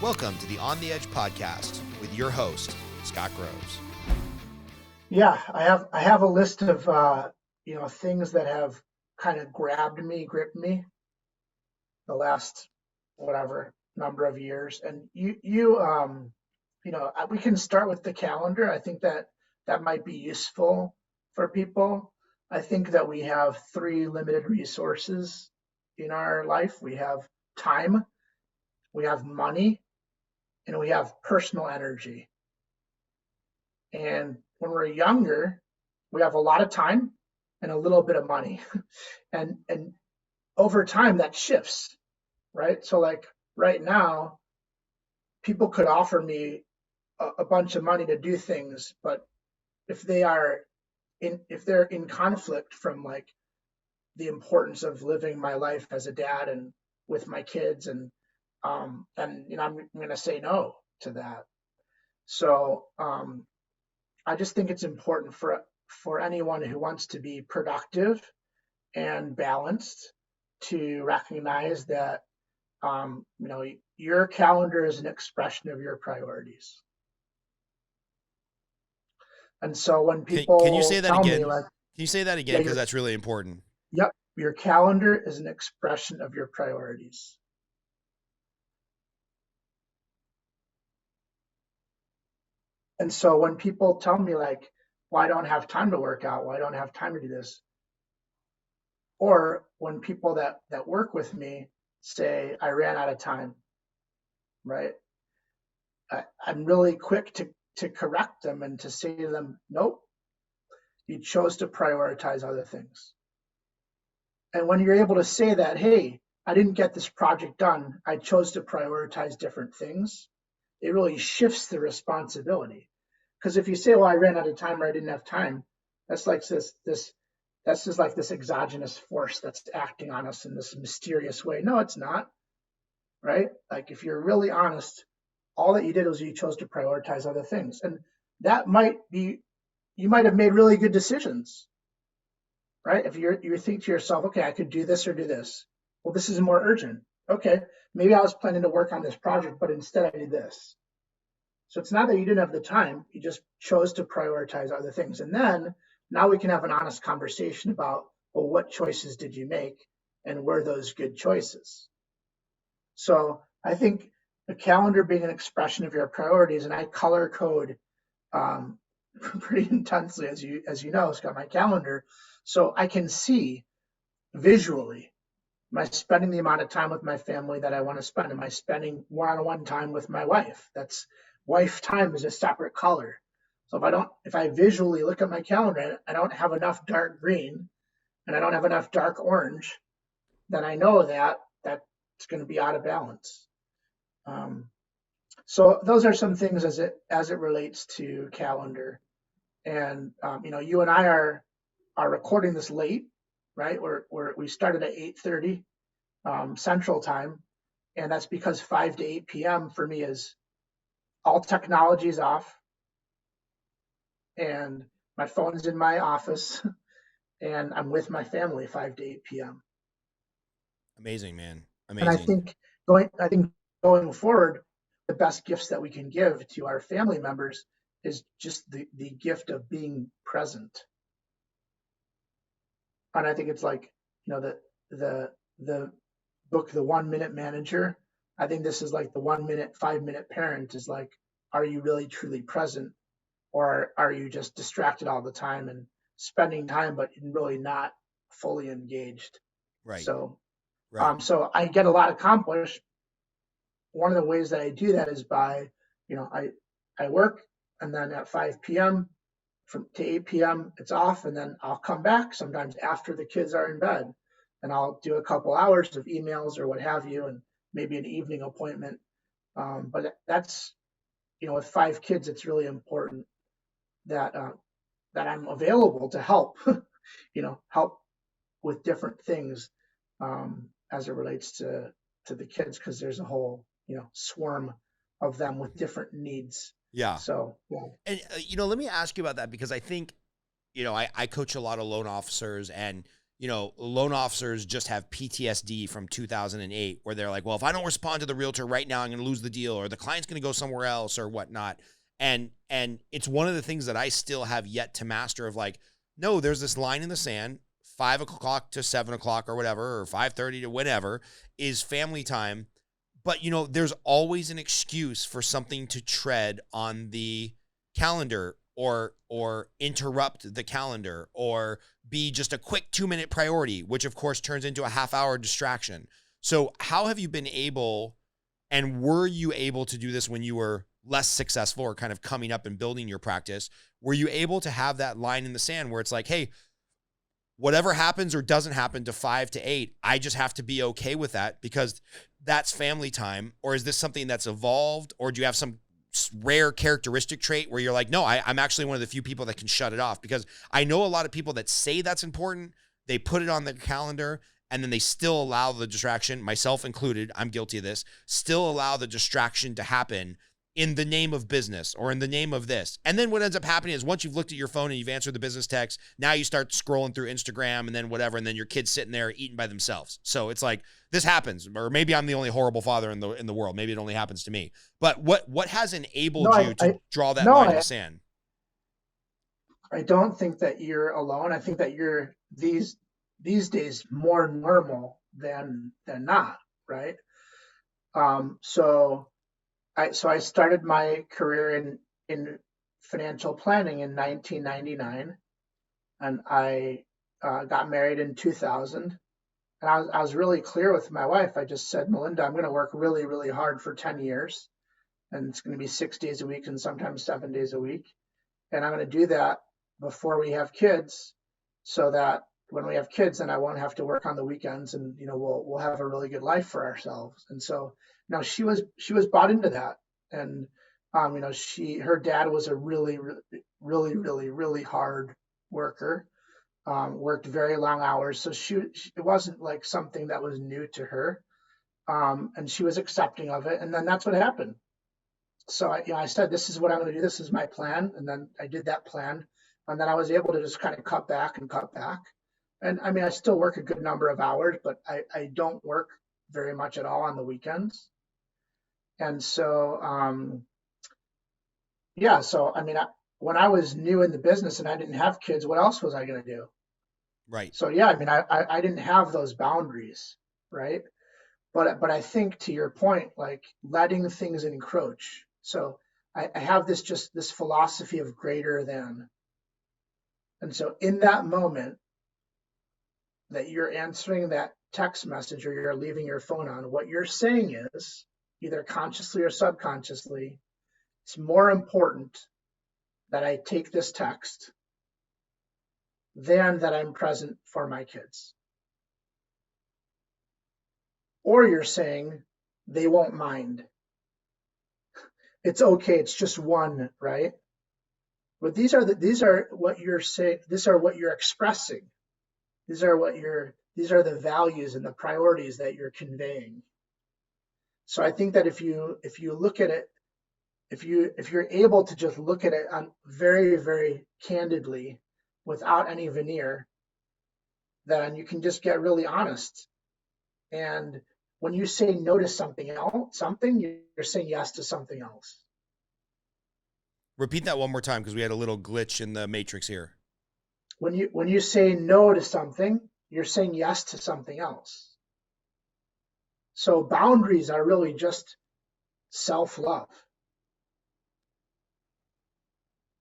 Welcome to the On the Edge podcast with your host, Scott Groves. Yeah, I have a list of things that have kind of gripped me the last whatever number of years. And we can start with the calendar. I think that might be useful for people. I think that we have three limited resources in our life. We have time, we have money, and we have personal energy. And when we're younger, we have a lot of time and a little bit of money. and over time that shifts, right? So like right now, people could offer me a bunch of money to do things, but if they're in conflict from like the importance of living my life as a dad and with my kids, and I'm going to say no to that. So I just think it's important for anyone who wants to be productive and balanced to recognize that your calendar is an expression of your priorities. And so when people can you say that tell again? me like, Can you say that again? Because that's really important. Yep, your calendar is an expression of your priorities. And so when people tell me like, well, I don't have time to work out, well, I don't have time to do this. Or when people that work with me say, I ran out of time, right? I'm really quick to correct them and to say to them, nope, you chose to prioritize other things. And when you're able to say that, hey, I didn't get this project done, I chose to prioritize different things, it really shifts the responsibility. Because if you say, well, I ran out of time or I didn't have time, that's like that's just like this exogenous force that's acting on us in this mysterious way. No, it's not, right? Like if you're really honest, all that you did was you chose to prioritize other things. And that might be, you might have made really good decisions, right? If you think to yourself, okay, I could do this or do this. Well, this is more urgent. Okay, maybe I was planning to work on this project, but instead I did this. So it's not that you didn't have the time, you just chose to prioritize other things. And then now we can have an honest conversation about, well, what choices did you make and were those good choices? So I think the calendar being an expression of your priorities, and I color code pretty intensely, as you know, it's got my calendar. So I can see visually, am I spending the amount of time with my family that I want to spend? Am I spending one-on-one time with my wife? That's wife time is a separate color. So if I visually look at my calendar, I don't have enough dark green and I don't have enough dark orange, then I know that it's going to be out of balance. So those are some things as it relates to calendar. And you and I are recording this late, right? We started at 8:30 Central Time, and that's because 5 to 8 p.m. for me is all technology is off, and my phone's in my office, and I'm with my family 5 to 8 p.m. Amazing, man. Amazing. And I think going forward, the best gifts that we can give to our family members is just the gift of being present. And I think it's like, the book, The 1 Minute Manager. I think this is like the 1 minute, 5 minute parent is like, are you really truly present? Or are you just distracted all the time and spending time, but really not fully engaged? Right. So, right. So I get a lot accomplished. One of the ways that I do that is by, I work, and then at 5 p.m. to 8 p.m. it's off, and then I'll come back sometimes after the kids are in bed, and I'll do a couple hours of emails or what have you, and maybe an evening appointment. But that's, with 5 kids, it's really important that I'm available to help, help with different things as it relates to the kids, because there's a whole, swarm of them with different needs. Yeah. So, yeah. And, let me ask you about that, because I think, I coach a lot of loan officers, and, loan officers just have PTSD from 2008 where they're like, well, if I don't respond to the realtor right now, I'm going to lose the deal, or the client's going to go somewhere else or whatnot. And it's one of the things that I still have yet to master of like, no, there's this line in the sand, 5 o'clock to 7 o'clock or whatever, or 5:30 to whatever is family time. But, there's always an excuse for something to tread on the calendar or interrupt the calendar or be just a quick 2-minute priority, which of course turns into a half-hour distraction. So how have you been able, and were you able to do this when you were less successful or kind of coming up and building your practice? Were you able to have that line in the sand where it's like, hey, whatever happens or doesn't happen to 5 to 8, I just have to be okay with that because that's family time? Or is this something that's evolved? Or do you have some rare characteristic trait where you're like, no, I'm actually one of the few people that can shut it off? Because I know a lot of people that say that's important. They put it on their calendar and then they still allow the distraction, myself included, I'm guilty of this, still allow the distraction to happen in the name of business or in the name of this. And then what ends up happening is once you've looked at your phone and you've answered the business text, now you start scrolling through Instagram and then whatever, and then your kid's sitting there eating by themselves. So it's like, this happens, or maybe I'm the only horrible father in the world. Maybe it only happens to me. But what has enabled you to draw that line in the sand? I don't think that you're alone. I think that you're these days more normal than not, right? So I started my career in financial planning in 1999, and I got married in 2000. And I was really clear with my wife. I just said, Melinda, I'm going to work really, really hard for 10 years, and it's going to be 6 days a week and sometimes 7 days a week. And I'm going to do that before we have kids, so that when we have kids, then I won't have to work on the weekends, and we'll have a really good life for ourselves. And so now she was bought into that, and her dad was a really, really, really, really hard worker, worked very long hours, so it wasn't like something that was new to her, and she was accepting of it. And then that's what happened. So I said, this is what I'm going to do. This is my plan, and then I did that plan, and then I was able to just kind of cut back. And I mean, I still work a good number of hours, but I don't work very much at all on the weekends. And so, so I mean, when I was new in the business and I didn't have kids, what else was I going to do? Right. So I mean, I didn't have those boundaries, right? But I think, to your point, like letting things encroach. So I have this philosophy of greater than. And so in that moment that you're answering that text message or you're leaving your phone on, what you're saying is, either consciously or subconsciously, it's more important that I take this text than that I'm present for my kids. Or you're saying they won't mind. It's okay. It's just one, right? But these are what you're saying. These are what you're expressing. These are the values and the priorities that you're conveying. So I think that if you look at it, if you're able to just look at it on very, very candidly, without any veneer, then you can just get really honest. And when you say no to something, you're saying yes to something else. Repeat that one more time, because we had a little glitch in the matrix here. When you say no to something, you're saying yes to something else. So boundaries are really just self-love.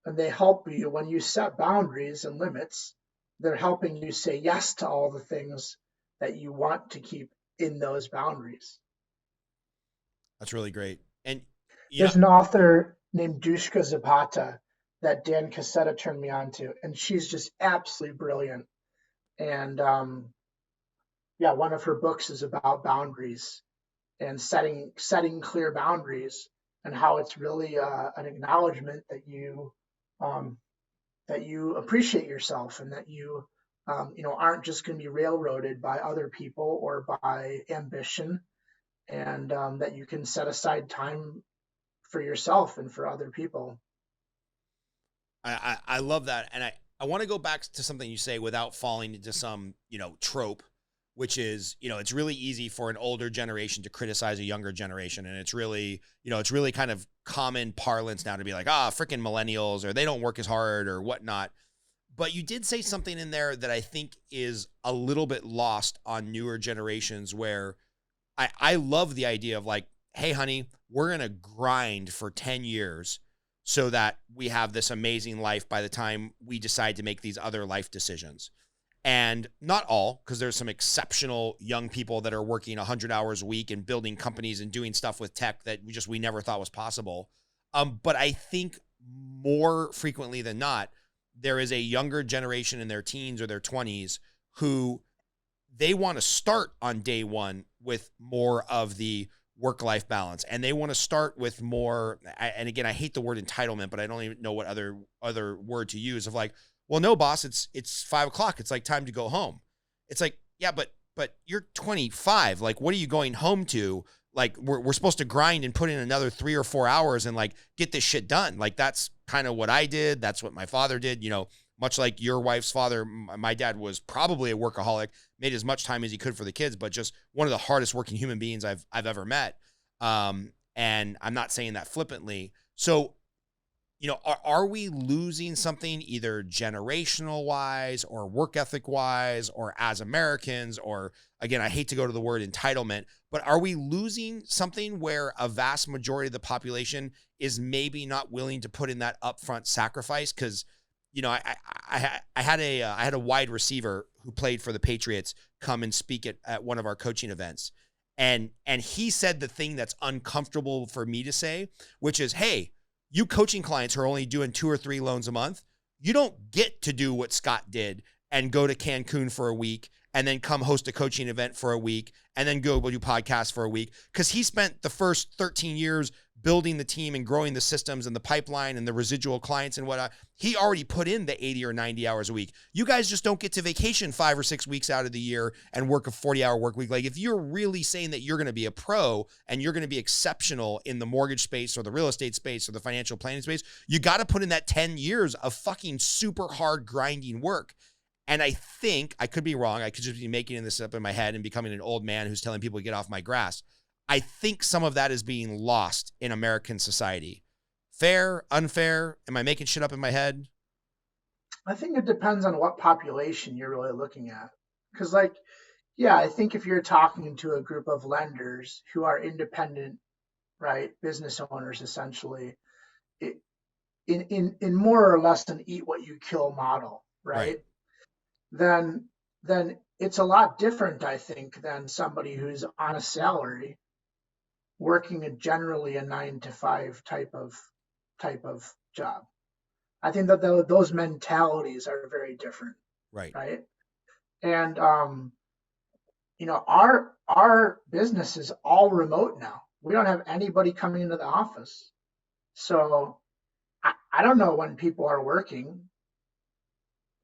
And they help you when you set boundaries and limits. They're helping you say yes to all the things that you want to keep in those boundaries. That's really great. And there's an author named Dushka Zapata that Dan Cassetta turned me on to, and she's just absolutely brilliant. And one of her books is about boundaries and setting clear boundaries, and how it's really an acknowledgement that you appreciate yourself, and that you aren't just going to be railroaded by other people or by ambition, and that you can set aside time for yourself and for other people. I love that. And I want to go back to something you say without falling into some, trope, which is, it's really easy for an older generation to criticize a younger generation. And it's really, it's really kind of common parlance now to be like, freaking millennials, or they don't work as hard or whatnot. But you did say something in there that I think is a little bit lost on newer generations, where I love the idea of like, hey, honey, we're going to grind for 10 years so that we have this amazing life by the time we decide to make these other life decisions. And not all, because there's some exceptional young people that are working 100 hours a week and building companies and doing stuff with tech that we never thought was possible. But I think more frequently than not, there is a younger generation in their teens or their 20s who they want to start on day one with more of the work-life balance. And they want to start with more, and again, I hate the word entitlement, but I don't even know what other word to use, of like, well, no, boss, it's 5 o'clock. It's like time to go home. It's like, yeah, but you're 25. Like, what are you going home to? Like, we're supposed to grind and put in another 3 or 4 hours and like get this shit done. Like, that's kind of what I did. That's what my father did. Much like your wife's father, my dad was probably a workaholic, made as much time as he could for the kids, but just one of the hardest working human beings I've ever met. And I'm not saying that flippantly. So, are we losing something either generational wise or work ethic wise or as Americans, or again, I hate to go to the word entitlement, but are we losing something where a vast majority of the population is maybe not willing to put in that upfront sacrifice? Because, I had a wide receiver who played for the Patriots come and speak at one of our coaching events. And he said the thing that's uncomfortable for me to say, which is, hey, you coaching clients who are only doing 2 or 3 loans a month, you don't get to do what Scott did and go to Cancun for a week and then come host a coaching event for a week and then go do podcasts for a week. Because he spent the first 13 years building the team and growing the systems and the pipeline and the residual clients and whatnot. He already put in the 80 or 90 hours a week. You guys just don't get to vacation 5 or 6 weeks out of the year and work a 40-hour work week. Like, if you're really saying that you're going to be a pro and you're going to be exceptional in the mortgage space or the real estate space or the financial planning space, you got to put in that 10 years of fucking super hard grinding work. And I think, I could be wrong, I could just be making this up in my head and becoming an old man who's telling people to get off my grass. I think some of that is being lost in American society. Fair, unfair? Am I making shit up in my head? I think it depends on what population you're really looking at. Because, like, yeah, I think if you're talking to a group of lenders who are independent, right, business owners essentially, in more or less an eat what you kill model, right? Then it's a lot different, I think, than somebody who's on a salary working generally a 9 to 5 type of job. I think that those mentalities are very different, right? And our business is all remote now. We don't have anybody coming into the office, so I don't know when people are working.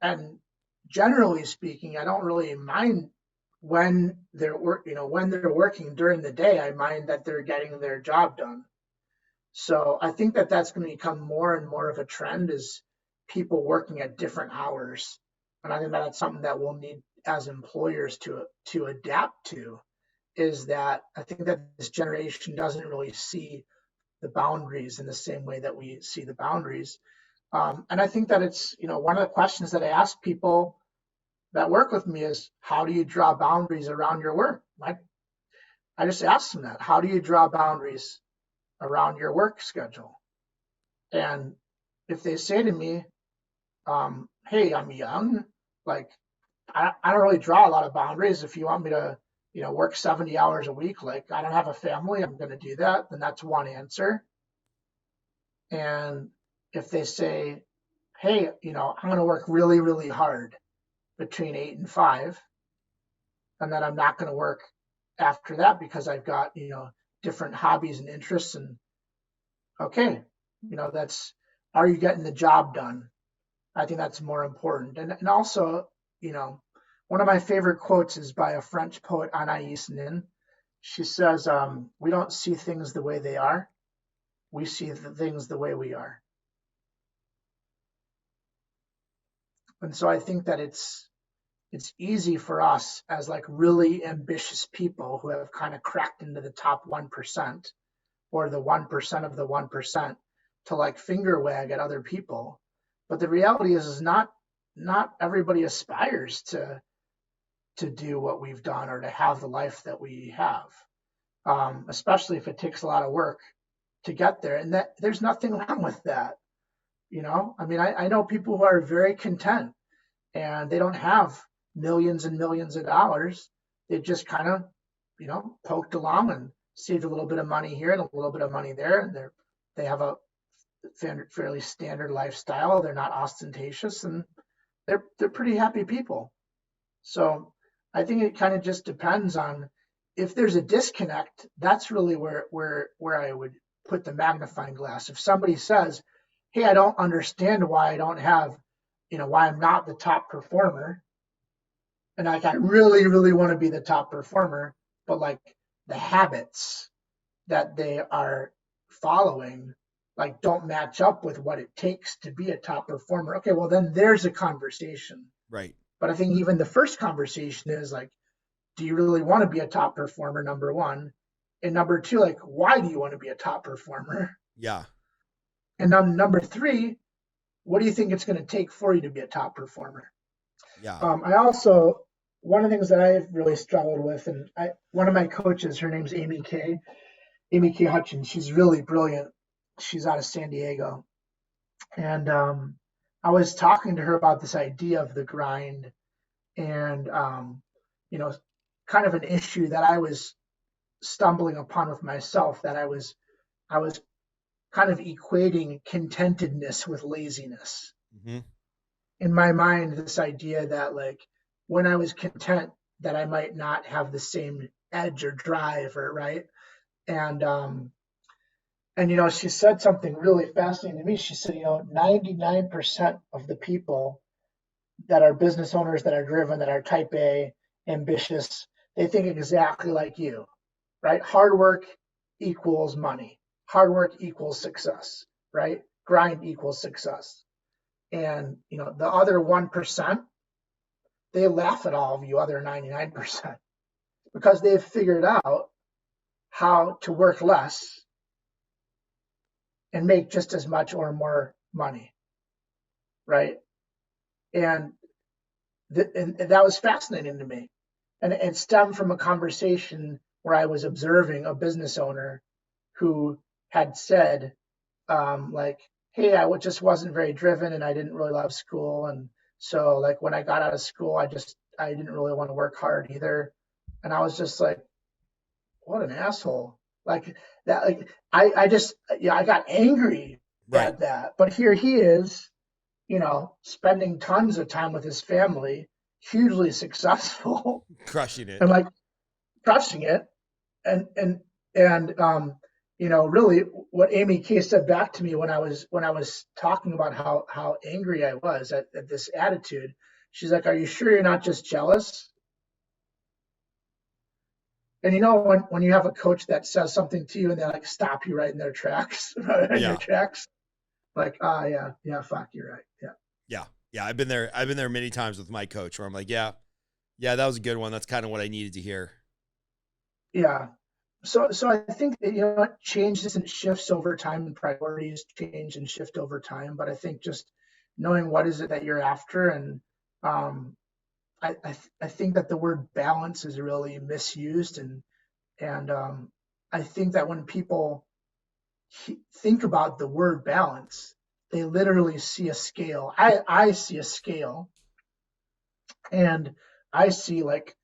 And generally speaking, I don't really mind when they're working during the day. I mind that they're getting their job done. So I think that that's going to become more and more of a trend, is people working at different hours. And I think that that's something that we'll need as employers to adapt to, is that I think that this generation doesn't really see the boundaries in the same way that we see the boundaries. And I think that it's, one of the questions that I ask people that work with me is, how do you draw boundaries around your work? I just ask them that. How do you draw boundaries around your work schedule? And if they say to me, hey, I'm young, like, I don't really draw a lot of boundaries. If you want me to, work 70 hours a week, like, I don't have a family, I'm going to do that, then that's one answer. And if they say, hey, I'm going to work really, really hard between 8 and 5, and then I'm not going to work after that because I've got, different hobbies and interests. And okay, that's, are you getting the job done? I think that's more important. And also, one of my favorite quotes is by a French poet, Anaïs Nin. She says, we don't see things the way they are. We see the things the way we are. And so I think that it's easy for us as like really ambitious people who have kind of cracked into the top 1% or the 1% of the 1% to like finger wag at other people. But the reality is not everybody aspires to do what we've done or to have the life that we have, especially if it takes a lot of work to get there. And that there's nothing wrong with that. I mean, I know people who are very content and they don't have millions and millions of dollars. They just kind of, poked along and saved a little bit of money here and a little bit of money there. And they have a fairly standard lifestyle. They're not ostentatious and they're pretty happy people. So I think it kind of just depends on if there's a disconnect. That's really where I would put the magnifying glass. If somebody says, "Hey, I don't understand why I don't have, why I'm not the top performer," and like I really, really want to be the top performer, but like the habits that they are following like don't match up with what it takes to be a top performer. Okay, well then there's a conversation. Right. But I think even the first conversation is like, do you really want to be a top performer, number one? And number two, like, why do you want to be a top performer? Yeah. And then number three, what do you think it's going to take for you to be a top performer? Yeah. I also, one of the things that I've really struggled with, and one of my coaches, her name's Amy K. Hutchins. She's really brilliant. She's out of San Diego. And I was talking to her about this idea of the grind and, kind of an issue that I was stumbling upon with myself, that I was kind of equating contentedness with laziness. Mm-hmm. In my mind, this idea that like when I was content that I might not have the same edge or drive or right. And she said something really fascinating to me. She said, 99% of the people that are business owners, that are driven, that are type A, ambitious, they think exactly like you, right? Hard work equals money. Hard work equals success, right? Grind equals success. And, the other 1%, they laugh at all of you other 99% because they've figured out how to work less and make just as much or more money, right? And that was fascinating to me. And it stemmed from a conversation where I was observing a business owner who had said, like, hey, I just wasn't very driven and I didn't really love school. And so like when I got out of school, I didn't really want to work hard either. And I was just like, what an asshole. Like that, like I got angry at that. But here he is, spending tons of time with his family, hugely successful, crushing it, and like crushing it. And really what Amy K said back to me when I was talking about how angry I was at this attitude, she's like, "Are you sure you're not just jealous?" And when you have a coach that says something to you and they like stop you right in their tracks, your tracks, like, yeah, fuck, you're right, yeah. I've been there many times with my coach where I'm like, yeah, that was a good one. That's kind of what I needed to hear. Yeah. So I think that, it changes and shifts over time, and priorities change and shift over time. But I think just knowing what is it that you're after, and I think that the word balance is really misused, and I think that when people think about the word balance, they literally see a scale. I see a scale, and I see like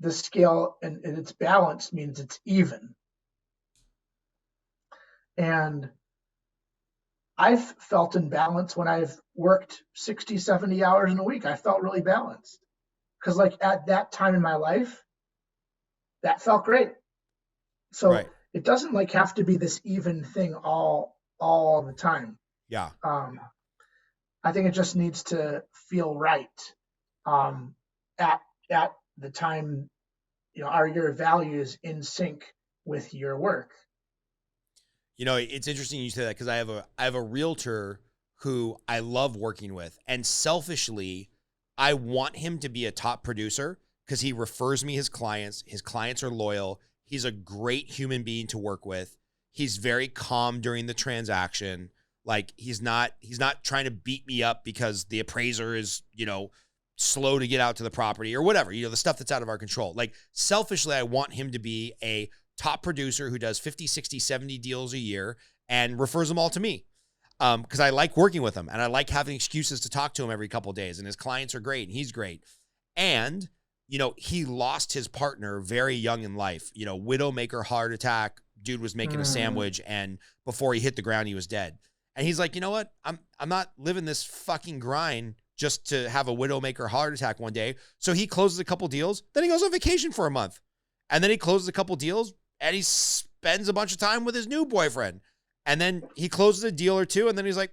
the scale and its balance means it's even. And I've felt in balance when I've worked 60, 70 hours in a week. I felt really balanced because like at that time in my life, that felt great. So it doesn't like have to be this even thing all the time. Yeah. I think it just needs to feel right at the time. Are your values in sync with your work? It's interesting you say that because I have a realtor who I love working with, and selfishly, I want him to be a top producer because he refers me his clients. His clients are loyal. He's a great human being to work with. He's very calm during the transaction. Like he's not trying to beat me up because the appraiser is, slow to get out to the property or whatever, the stuff that's out of our control. Like selfishly, I want him to be a top producer who does 50, 60, 70 deals a year and refers them all to me. Because I like working with him and I like having excuses to talk to him every couple of days, and his clients are great and he's great. And, he lost his partner very young in life, widowmaker heart attack. Dude was making a sandwich, and before he hit the ground, he was dead. And he's like, you know what? I'm not living this fucking grind just to have a widowmaker heart attack one day. So he closes a couple deals, then he goes on vacation for a month. And then he closes a couple deals and he spends a bunch of time with his new boyfriend. And then he closes a deal or two, and then he's like,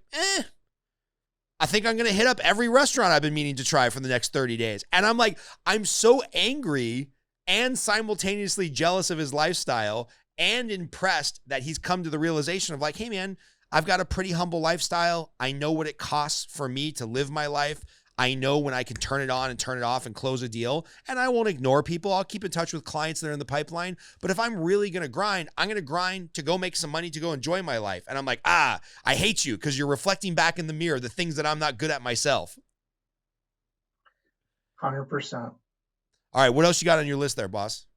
I think I'm going to hit up every restaurant I've been meaning to try for the next 30 days. And I'm like, I'm so angry and simultaneously jealous of his lifestyle and impressed that he's come to the realization of like, hey man, I've got a pretty humble lifestyle. I know what it costs for me to live my life. I know when I can turn it on and turn it off and close a deal, and I won't ignore people. I'll keep in touch with clients that are in the pipeline. But if I'm really going to grind, I'm going to grind to go make some money to go enjoy my life. And I'm like, I hate you because you're reflecting back in the mirror the things that I'm not good at myself. 100%. All right. What else you got on your list there, boss?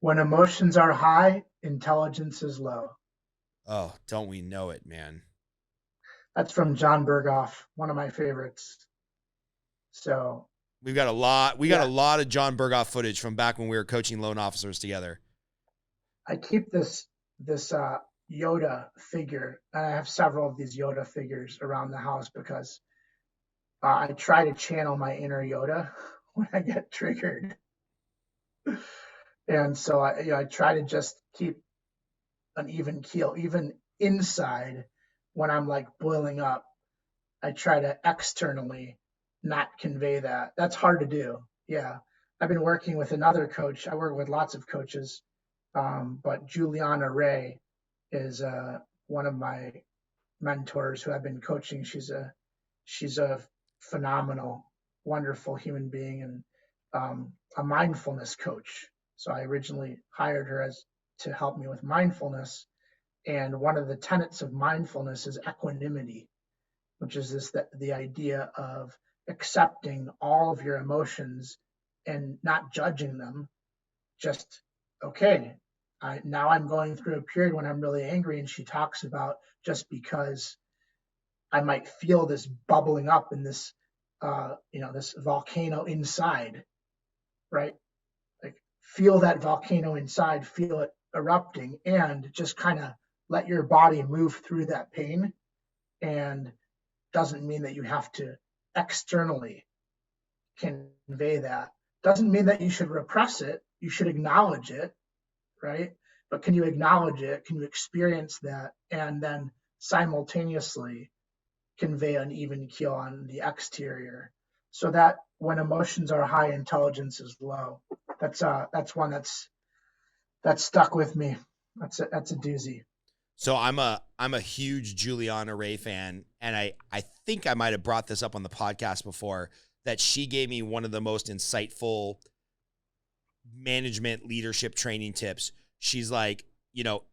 When emotions are high, intelligence is low. Oh, don't we know it, man? That's from Jon Berghoff, one of my favorites. So we've got a lot. We got a lot of Jon Berghoff footage from back when we were coaching loan officers together. I keep this Yoda figure, and I have several of these Yoda figures around the house because I try to channel my inner Yoda when I get triggered. And so I try to just keep an even keel, even inside when I'm like boiling up. I try to externally not convey that. That's hard to do. Yeah. I've been working with another coach. I work with lots of coaches, but Julianna Raye is one of my mentors who I've been coaching. She's a phenomenal, wonderful human being and a mindfulness coach. So I originally hired her to help me with mindfulness. And one of the tenets of mindfulness is equanimity, which is the idea of accepting all of your emotions and not judging them. Just, okay, now I'm going through a period when I'm really angry. And she talks about just because I might feel this bubbling up in this, this volcano inside, right? Feel that volcano inside, feel it erupting, and just kind of let your body move through that pain. And doesn't mean that you have to externally convey that. Doesn't mean that you should repress it. You should acknowledge it, right? But can you acknowledge it? Can you experience that? And then simultaneously convey an even keel on the exterior, so that when emotions are high, intelligence is low. That's one that's stuck with me. That's a doozy. So I'm a huge Julianna Raye fan, and I think I might have brought this up on the podcast before, that she gave me one of the most insightful management leadership training tips. She's like,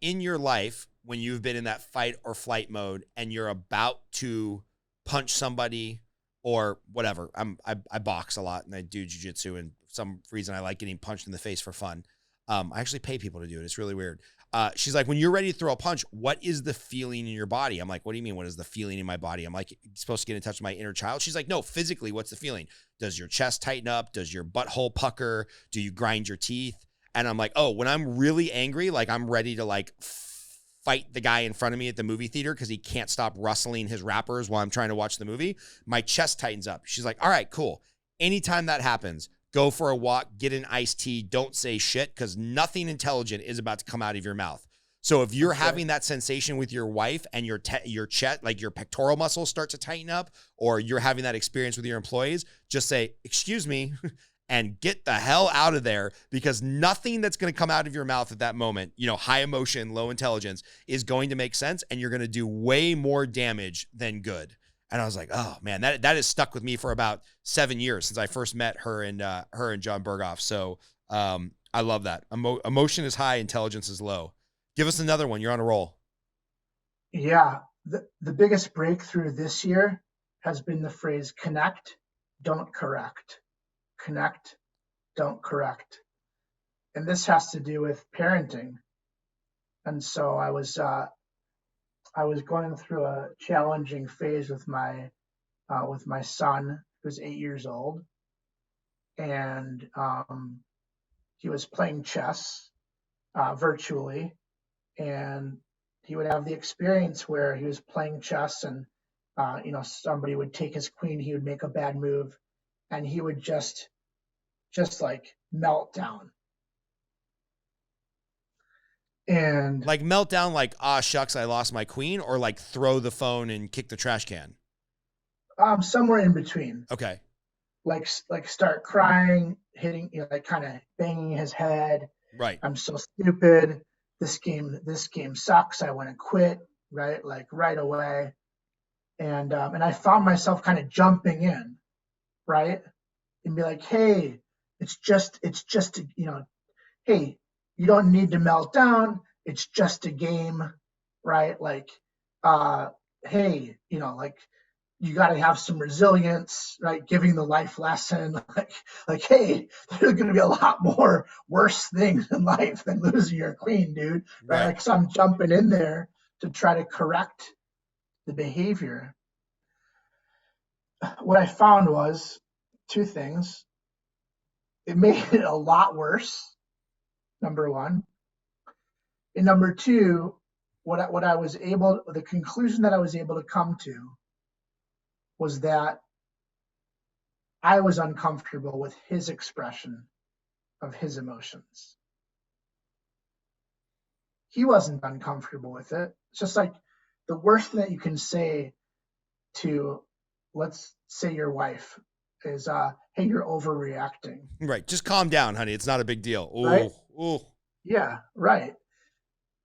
in your life, when you've been in that fight or flight mode and you're about to punch somebody or whatever, I box a lot and I do jiu-jitsu, and for some reason I like getting punched in the face for fun. I actually pay people to do it. It's really weird. She's like, when you're ready to throw a punch, what is the feeling in your body? I'm like, what do you mean? What is the feeling in my body? I'm like, you're supposed to get in touch with my inner child. She's like, no, physically, what's the feeling? Does your chest tighten up? Does your butthole pucker? Do you grind your teeth? And I'm like, oh, when I'm really angry, like I'm ready to like fight the guy in front of me at the movie theater because he can't stop rustling his wrappers while I'm trying to watch the movie, my chest tightens up. She's like, all right, cool. Anytime that happens, go for a walk, get an iced tea, don't say shit, because nothing intelligent is about to come out of your mouth. So if you're having that sensation with your wife and your chest, like your pectoral muscles start to tighten up, or you're having that experience with your employees, just say, excuse me, and get the hell out of there, because nothing that's going to come out of your mouth at that moment, high emotion, low intelligence, is going to make sense, and you're going to do way more damage than good. And I was like, oh man, that has stuck with me for about 7 years since I first met her and Jon Berghoff. So I love that. Emotion is high, intelligence is low. Give us another one. You're on a roll. Yeah. The biggest breakthrough this year has been the phrase connect, don't correct. Connect, don't correct. And this has to do with parenting. And so I was going through a challenging phase with my son, who's 8 years old, and he was playing chess virtually, and he would have the experience where he was playing chess, and somebody would take his queen, he would make a bad move, and he would just like melt down. And like meltdown, like, ah, shucks, I lost my queen, or like throw the phone and kick the trash can? Somewhere in between. Okay. Like start crying, hitting, like kind of banging his head. Right. I'm so stupid. This game sucks. I want to quit. Right. Like right away. And I found myself kind of jumping in. Right. And be like, hey, it's just, hey, you don't need to melt down. It's just a game. Right. Like, hey, like, you got to have some resilience, right? Giving the life lesson, like, hey, there's going to be a lot more worse things in life than losing your queen, dude. Right? Like, so I'm jumping in there to try to correct the behavior. What I found was two things. It made it a lot worse, number one. And number two, the conclusion that I was able to come to was that I was uncomfortable with his expression of his emotions. He wasn't uncomfortable with it. It's just like the worst thing that you can say to, let's say, your wife is, hey, you're overreacting. Right. Just calm down, honey. It's not a big deal. Ooh. Right? Ooh. Yeah, right.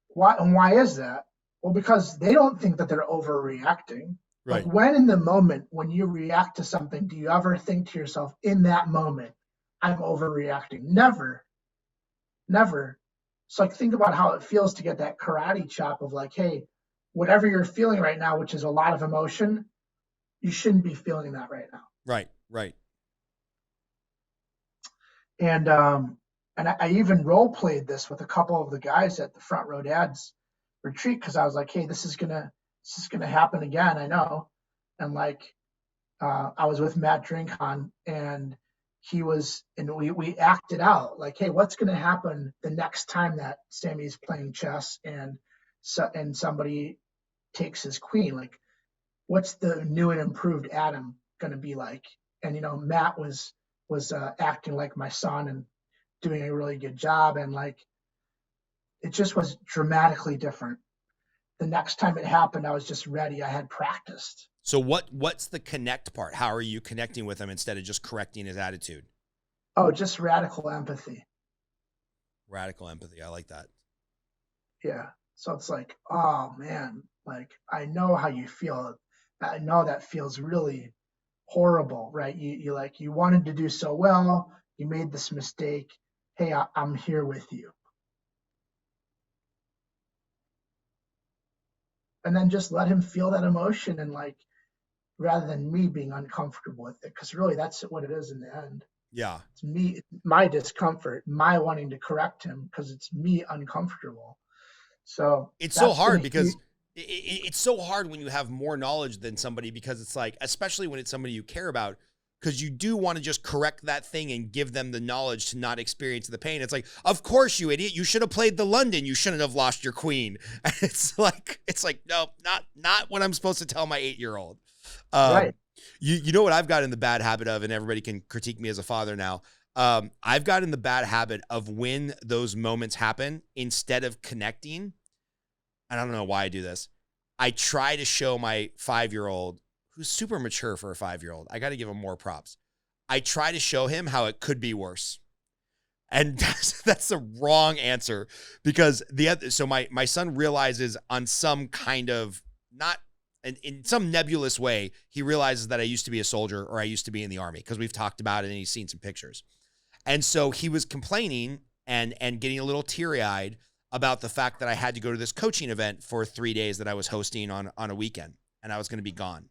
Why is that? Well, because they don't think that they're overreacting. Right. Like, when in the moment, when you react to something, do you ever think to yourself, in that moment, I'm overreacting? Never. Never. So, like, think about how it feels to get that karate chop of like, hey, whatever you're feeling right now, which is a lot of emotion, you shouldn't be feeling that right now. Right. Right. And I even role played this with a couple of the guys at the Front Row Dads retreat, because I was like, hey, this is gonna happen again, I know. And like, I was with Matt Drinkon, and we acted out like, hey, what's gonna happen the next time that Sammy's playing chess and somebody takes his queen? Like, what's the new and improved Adam gonna be like? And Matt was acting like my son and doing a really good job, and like, it just was dramatically different. The next time it happened, I was just ready. I had practiced. So what's the connect part? How are you connecting with him instead of just correcting his attitude? Oh, just radical empathy. Radical empathy. I like that. Yeah. So it's like, oh man, like, I know how you feel. I know that feels really horrible, right? You wanted to do so well. You made this mistake. Hey, I'm here with you. And then just let him feel that emotion, and like, rather than me being uncomfortable with it, because really that's what it is in the end. Yeah. It's me, my discomfort, my wanting to correct him because it's me uncomfortable. So it's so hard because it's so hard when you have more knowledge than somebody, because it's like, especially when it's somebody you care about, because you do want to just correct that thing and give them the knowledge to not experience the pain. It's like, of course, you idiot, you should have played the London. You shouldn't have lost your queen. And it's like, no, not what I'm supposed to tell my 8-year-old. Right. You know what I've got in the bad habit of, and everybody can critique me as a father now. I've got in the bad habit of, when those moments happen, instead of connecting, and I don't know why I do this, I try to show my 5-year-old, who's super mature for a 5-year-old. I got to give him more props. I try to show him how it could be worse. And that's the wrong answer, because so my son realizes on some kind of, not in some nebulous way, he realizes that I used to be a soldier or I used to be in the Army because we've talked about it and he's seen some pictures. And so he was complaining and getting a little teary-eyed about the fact that I had to go to this coaching event for 3 days that I was hosting on a weekend, and I was going to be gone.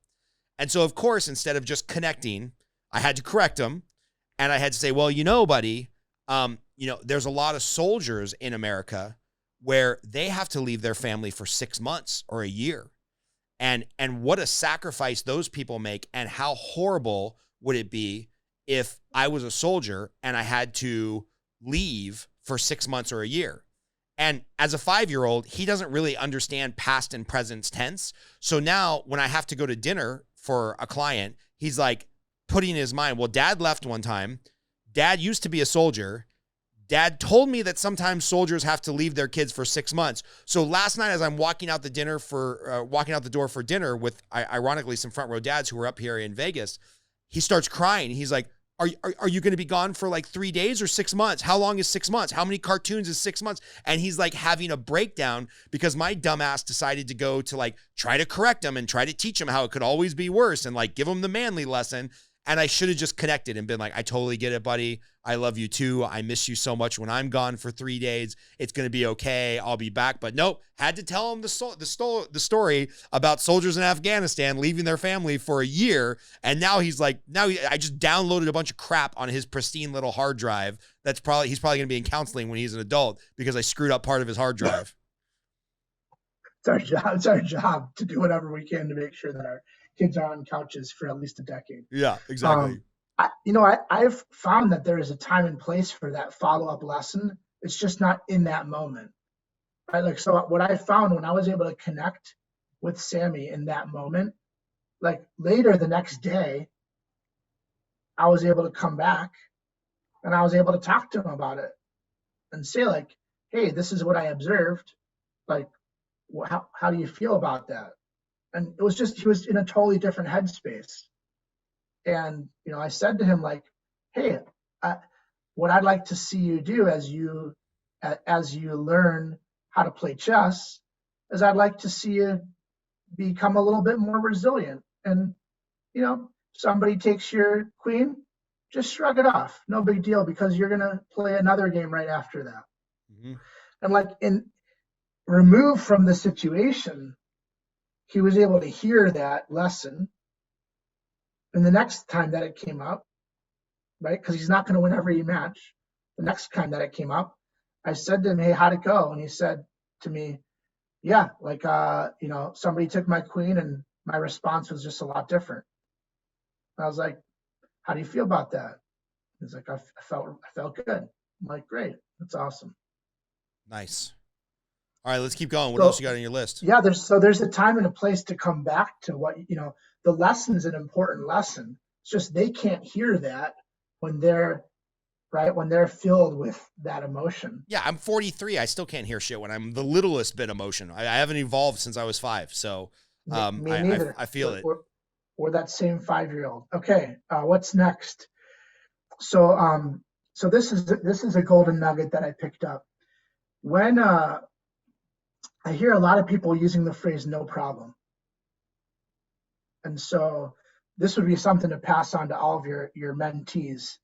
And so, of course, instead of just connecting, I had to correct him, and I had to say, well, buddy, there's a lot of soldiers in America where they have to leave their family for 6 months or a year. And what a sacrifice those people make, and how horrible would it be if I was a soldier and I had to leave for 6 months or a year. And as a 5-year-old, he doesn't really understand past and present tense. So now when I have to go to dinner for a client, he's like putting in his mind, well, Dad left one time. Dad used to be a soldier. Dad told me that sometimes soldiers have to leave their kids for 6 months. So last night, as I'm walking out the door for dinner with, ironically, some front row dads who were up here in Vegas, he starts crying. He's like, are you going to be gone for like 3 days or 6 months? How long is 6 months? How many cartoons is 6 months? And he's like having a breakdown because my dumbass decided to go to like try to correct him and try to teach him how it could always be worse and like give him the manly lesson. And I should have just connected and been like, I totally get it, buddy. I love you too. I miss you so much when I'm gone for 3 days. It's going to be okay. I'll be back. But nope, had to tell him the story about soldiers in Afghanistan leaving their family for a year. And now he's like, I just downloaded a bunch of crap on his pristine little hard drive. He's probably going to be in counseling when he's an adult because I screwed up part of his hard drive. It's our job to do whatever we can to make sure that our kids are on couches for at least a decade. Yeah, exactly. I've found that there is a time and place for that follow-up lesson. It's just not in that moment, right? Like, so what I found when I was able to connect with Sammy in that moment, like later the next day, I was able to come back and I was able to talk to him about it and say like, hey, this is what I observed. Like, how do you feel about that? And it was just, he was in a totally different headspace. And, I said to him like, hey, what I'd like to see you do as you learn how to play chess is I'd like to see you become a little bit more resilient. And, somebody takes your queen, just shrug it off. No big deal, because you're going to play another game right after that. Mm-hmm. And like removed from the situation, he was able to hear that lesson. And the next time that it came up, right, because he's not going to win every match, the next time that it came up, I said to him, hey, how'd it go? And he said to me, yeah, like, somebody took my queen and my response was just a lot different. And I was like, how do you feel about that? He's like, I felt good. I'm like, great. That's awesome. Nice. All right, let's keep going. What else you got on your list? Yeah, there's a time and a place to come back to what, the lesson's an important lesson. It's just they can't hear that when they're filled with that emotion. Yeah, I'm 43. I still can't hear shit when I'm the littlest bit emotional. I haven't evolved since I was 5, so me neither. I feel it. Or that same 5-year-old. Okay, what's next? So this is a golden nugget that I picked up. When I hear a lot of people using the phrase "no problem." And so this would be something to pass on to all of your mentees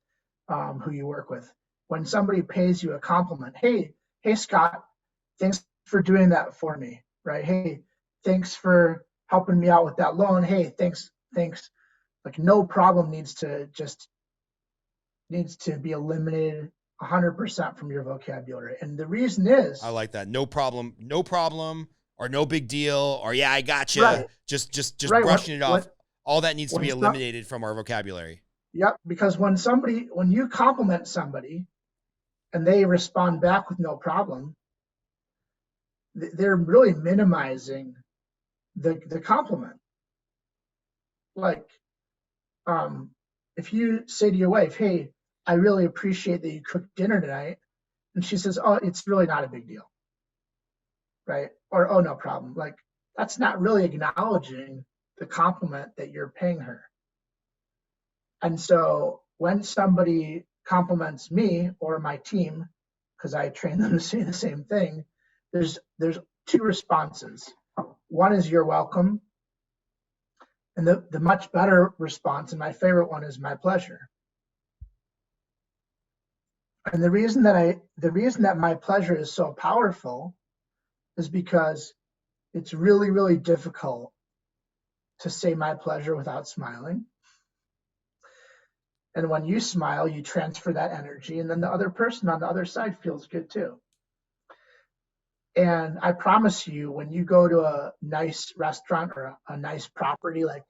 who you work with. When somebody pays you a compliment, hey, Scott, thanks for doing that for me, right? Hey, thanks for helping me out with that loan. Hey, thanks. Like, no problem needs to be eliminated 100% from your vocabulary. And the reason is, I like that. No problem, or no big deal, or yeah, I got you. Right. Just right. Brushing it off. All that needs to be eliminated from our vocabulary. Yep, because when you compliment somebody and they respond back with no problem, they're really minimizing the compliment. Like, if you say to your wife, hey, I really appreciate that you cooked dinner tonight, and she says, oh, it's really not a big deal, right? Or, oh, no problem. Like, that's not really acknowledging the compliment that you're paying her. And so when somebody compliments me or my team, because I train them to say the same thing, there's 2 responses. One is you're welcome, And the much better response, and my favorite one, is my pleasure. And the reason that my pleasure is so powerful is because it's really, really difficult to say my pleasure without smiling. And when you smile, you transfer that energy, and then the other person on the other side feels good too. And I promise you, when you go to a nice restaurant or a nice property like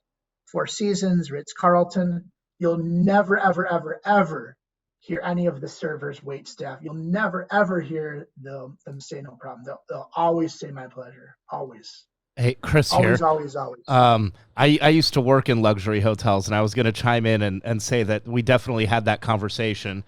Four Seasons, Ritz Carlton, you'll never, ever, ever, ever hear any of the servers, wait staff. You'll never, ever hear them say no problem. They'll always say my pleasure. Always. Hey, Chris Always, here. always, always. I used to work in luxury hotels, and I was going to chime in and say that we definitely had that conversation.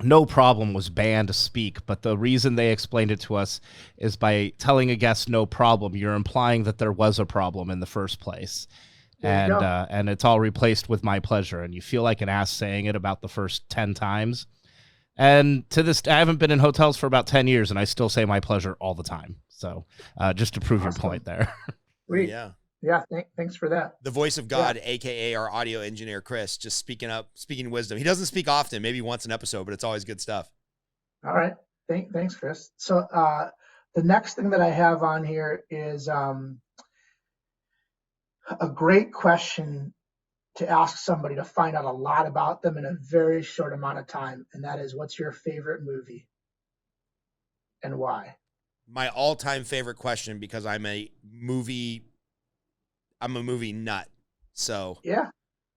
No problem was banned to speak, but the reason they explained it to us is by telling a guest no problem, you're implying that there was a problem in the first place. And it's all replaced with my pleasure, and you feel like an ass saying it about the first 10 times. And to this, I haven't been in hotels for about 10 years, and I still say my pleasure all the time. So just to prove your point there. Sweet. Yeah. Yeah, thanks for that. The voice of God, aka our audio engineer Chris, just speaking wisdom. He doesn't speak often, maybe once an episode, but it's always good stuff. All right, thanks, Chris. So the next thing that I have on here is a great question to ask somebody to find out a lot about them in a very short amount of time, and that is, what's your favorite movie and why? My all-time favorite question, because I'm a movie nut. So yeah,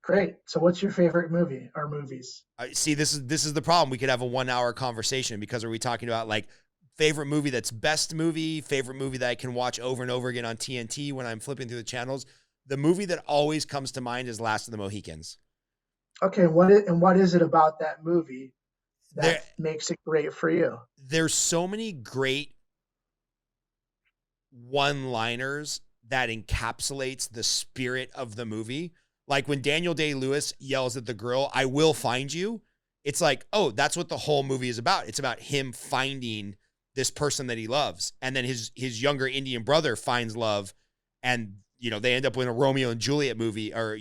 great. So what's your favorite movie or movies? See, this is the problem. We could have a 1 hour conversation, because are we talking about like favorite movie that's best movie, favorite movie that I can watch over and over again on TNT when I'm flipping through the channels? The movie that always comes to mind is Last of the Mohicans. Okay, what is it about that movie that makes it great for you? There's so many great one-liners that encapsulates the spirit of the movie. Like when Daniel Day-Lewis yells at the girl, "I will find you." It's like, oh, that's what the whole movie is about. It's about him finding this person that he loves. And then his younger Indian brother finds love, and they end up in a Romeo and Juliet movie, or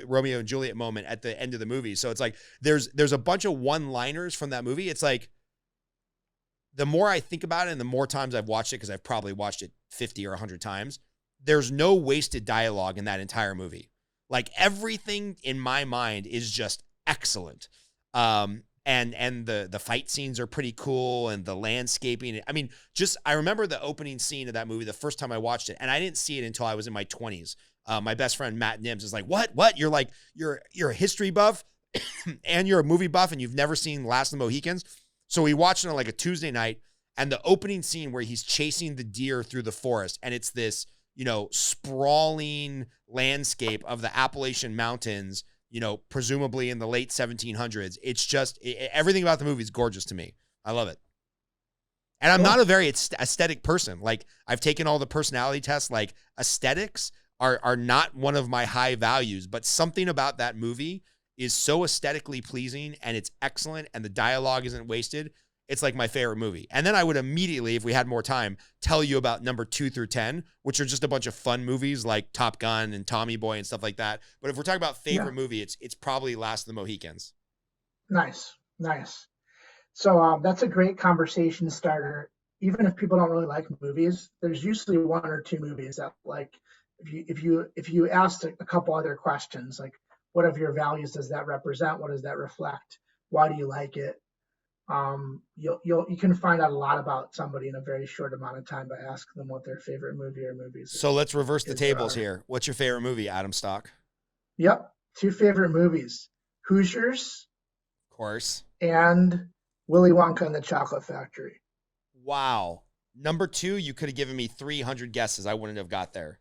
Romeo and Juliet moment at the end of the movie. So it's like there's a bunch of one-liners from that movie. It's like, the more I think about it and the more times I've watched it, because I've probably watched it 50 or 100 times, there's no wasted dialogue in that entire movie. Like, everything in my mind is just excellent. And the fight scenes are pretty cool, and the landscaping. I mean, I remember the opening scene of that movie the first time I watched it, and I didn't see it until I was in my 20s. My best friend Matt Nims is like, "What? You're a history buff and you're a movie buff, and you've never seen Last of the Mohicans?" So we watched it on like a Tuesday night, and the opening scene where he's chasing the deer through the forest, and it's this, sprawling landscape of the Appalachian Mountains, presumably in the late 1700s. It's just, everything about the movie is gorgeous to me. I love it. And I'm not a very aesthetic person. Like, I've taken all the personality tests. Like, aesthetics are not one of my high values, but something about that movie is so aesthetically pleasing, and it's excellent, and the dialogue isn't wasted. It's like my favorite movie. And then I would immediately, if we had more time, tell you about number 2 through 10, which are just a bunch of fun movies like Top Gun and Tommy Boy and stuff like that. But if we're talking about favorite movie, it's probably Last of the Mohicans. Nice. So that's a great conversation starter. Even if people don't really like movies, there's usually 1 or 2 movies that, like, if you asked a couple other questions, like, what of your values does that represent? What does that reflect? Why do you like it? You can find out a lot about somebody in a very short amount of time by asking them what their favorite movie or movies. So let's reverse the tables here. What's your favorite movie, Adam Stock? Yep, 2 favorite movies: Hoosiers, of course, and Willy Wonka and the Chocolate Factory. Wow. Number 2, you could have given me 300 guesses. I wouldn't have got there.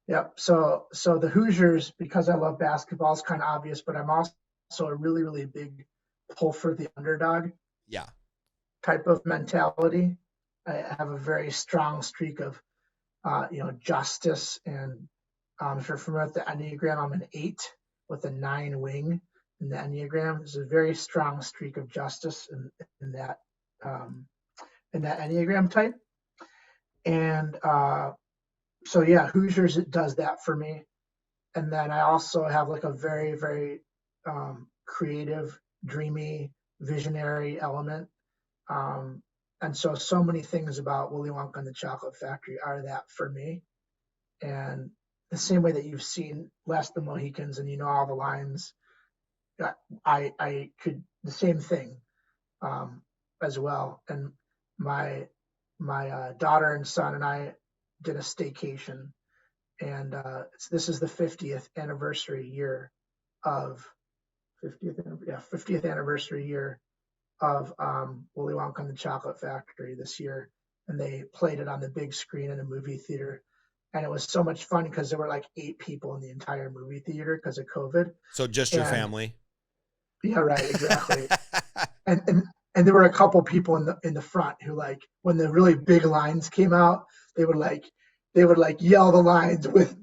Yep. So the Hoosiers, because I love basketball, is kind of obvious, but I'm also a really, really big pull for the underdog. Yeah. Type of mentality. I have a very strong streak of, justice. And if you're familiar with the Enneagram, I'm an 8 with a 9 wing in the Enneagram. There's a very strong streak of justice in that Enneagram type. And so yeah, Hoosiers, it does that for me. And then I also have like a very, very creative, dreamy, visionary element. And so many things about Willy Wonka and the Chocolate Factory are that for me. And the same way that you've seen Last of the Mohicans and you know all the lines, I could the same thing as well. And my daughter and son and I did a staycation, and this is the 50th anniversary year of 50th anniversary year of Willy Wonka and the Chocolate Factory this year, and they played it on the big screen in a movie theater. And it was so much fun because there were like 8 people in the entire movie theater because of COVID. So just your family. Yeah, right, exactly. and there were a couple people in the front who, like, when the really big lines came out, they would yell the lines with,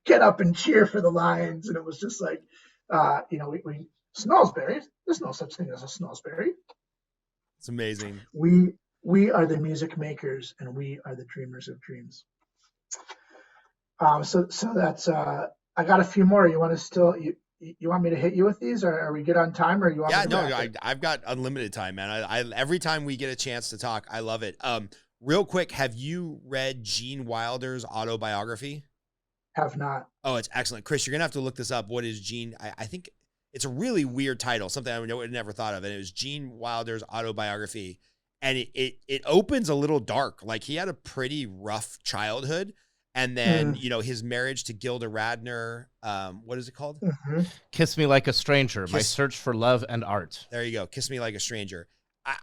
get up and cheer for the lines. And it was just like, we Snowsberry. There's no such thing as a Snowsberry. It's amazing. We are the music makers, and we are the dreamers of dreams. So that's I got a few more. You want to still you want me to hit you with these, or are we good on time, or you want? I've got unlimited time, man. I every time we get a chance to talk, I love it. Real quick, have you read Gene Wilder's autobiography? Have not. Oh, it's excellent, Chris. You're gonna have to look this up. What is Gene? I think it's a really weird title, something I would never thought of, and it was Gene Wilder's autobiography, and it opens a little dark. Like, he had a pretty rough childhood. And then, his marriage to Gilda Radner, what is it called? Mm-hmm. Kiss Me Like a Stranger, My Search for Love and Art. There you go. Kiss Me Like a Stranger.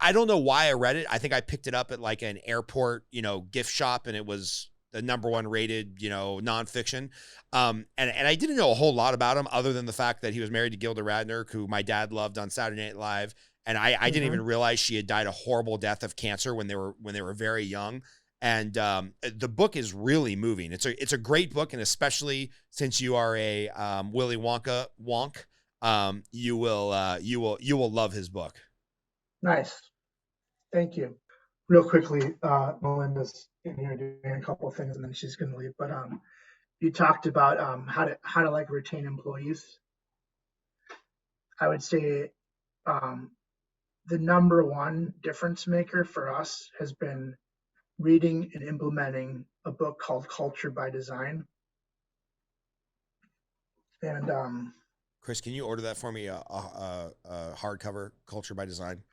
I don't know why I read it. I think I picked it up at like an airport, gift shop, and it was the #1 rated, nonfiction. And I didn't know a whole lot about him other than the fact that he was married to Gilda Radner, who my dad loved on Saturday Night Live. And I didn't even realize she had died a horrible death of cancer when they were very young. And the book is really moving. It's a great book, and especially since you are a Willy Wonka wonk, you will love his book. Nice, thank you. Real quickly, Melinda's in here doing a couple of things, and then she's going to leave. But you talked about how to like retain employees. I would say the #1 difference maker for us has been reading and implementing a book called Culture by Design. And Chris, can you order that for me? A hardcover, Culture by Design.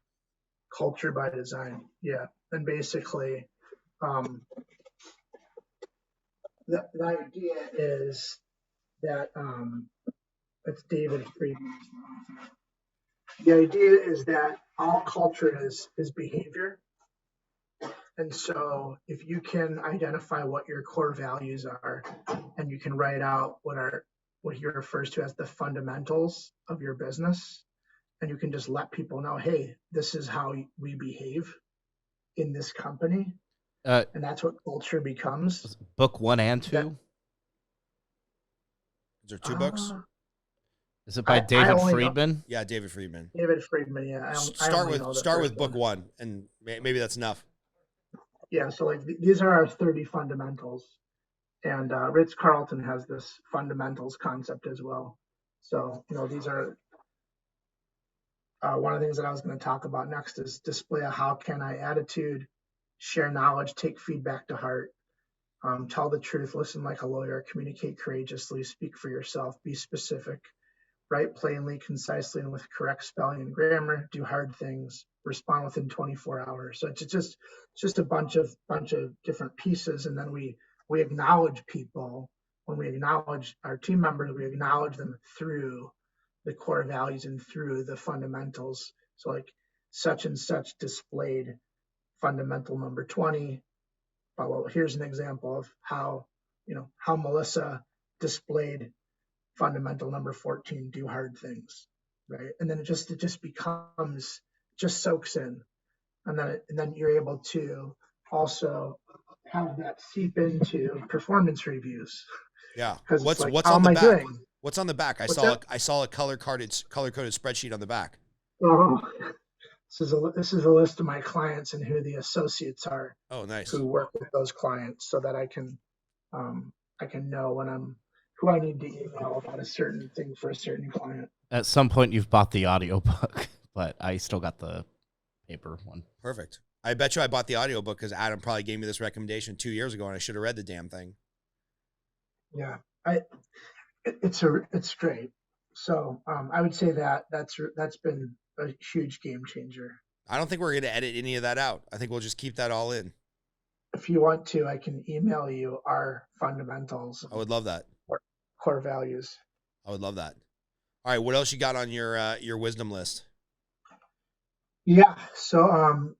Culture by Design, yeah. And basically, the idea is that it's David Friedman. The idea is that all culture is behavior. And so if you can identify what your core values are, and you can write out what he refers to as the fundamentals of your business, and you can just let people know, hey, this is how we behave in this company. And that's what culture becomes. Book 1 and 2? Is there 2 books? Is it by David Friedman? Yeah, David Friedman. David Friedman, yeah. Start with book 1, and maybe that's enough. Yeah, so like these are our 30 fundamentals, and Ritz-Carlton has this fundamentals concept as well. So these are one of the things that I was going to talk about next is display a how can I attitude, share knowledge, take feedback to heart, tell the truth, listen like a lawyer, communicate courageously, speak for yourself, be specific, write plainly, concisely, and with correct spelling and grammar, do hard things, respond within 24 hours. So it's just a bunch of different pieces. And then we acknowledge people. When we acknowledge our team members, we acknowledge them through the core values and through the fundamentals. So like such and such displayed fundamental number 20. Well, here's an example of how Melissa displayed fundamental number 14, do hard things, right? And then it just becomes, just soaks in, and then you're able to also have that seep into performance reviews. Yeah. What's on the back? Doing? What's on the back? I saw a color-coded spreadsheet on the back. Oh, this is a list of my clients and who the associates are. Oh, nice. Who work with those clients, so that I can know who I need to email about a certain thing for a certain client. At some point, you've bought the audiobook, but I still got the paper one. Perfect. I bet you I bought the audiobook because Adam probably gave me this recommendation 2 years ago, and I should have read the damn thing. Yeah, it's great. So I would say that's been a huge game changer. I don't think we're going to edit any of that out. I think we'll just keep that all in. If you want to, I can email you our fundamentals. I would love that. Core values. I would love that. All right, what else you got on your wisdom list? Yeah, so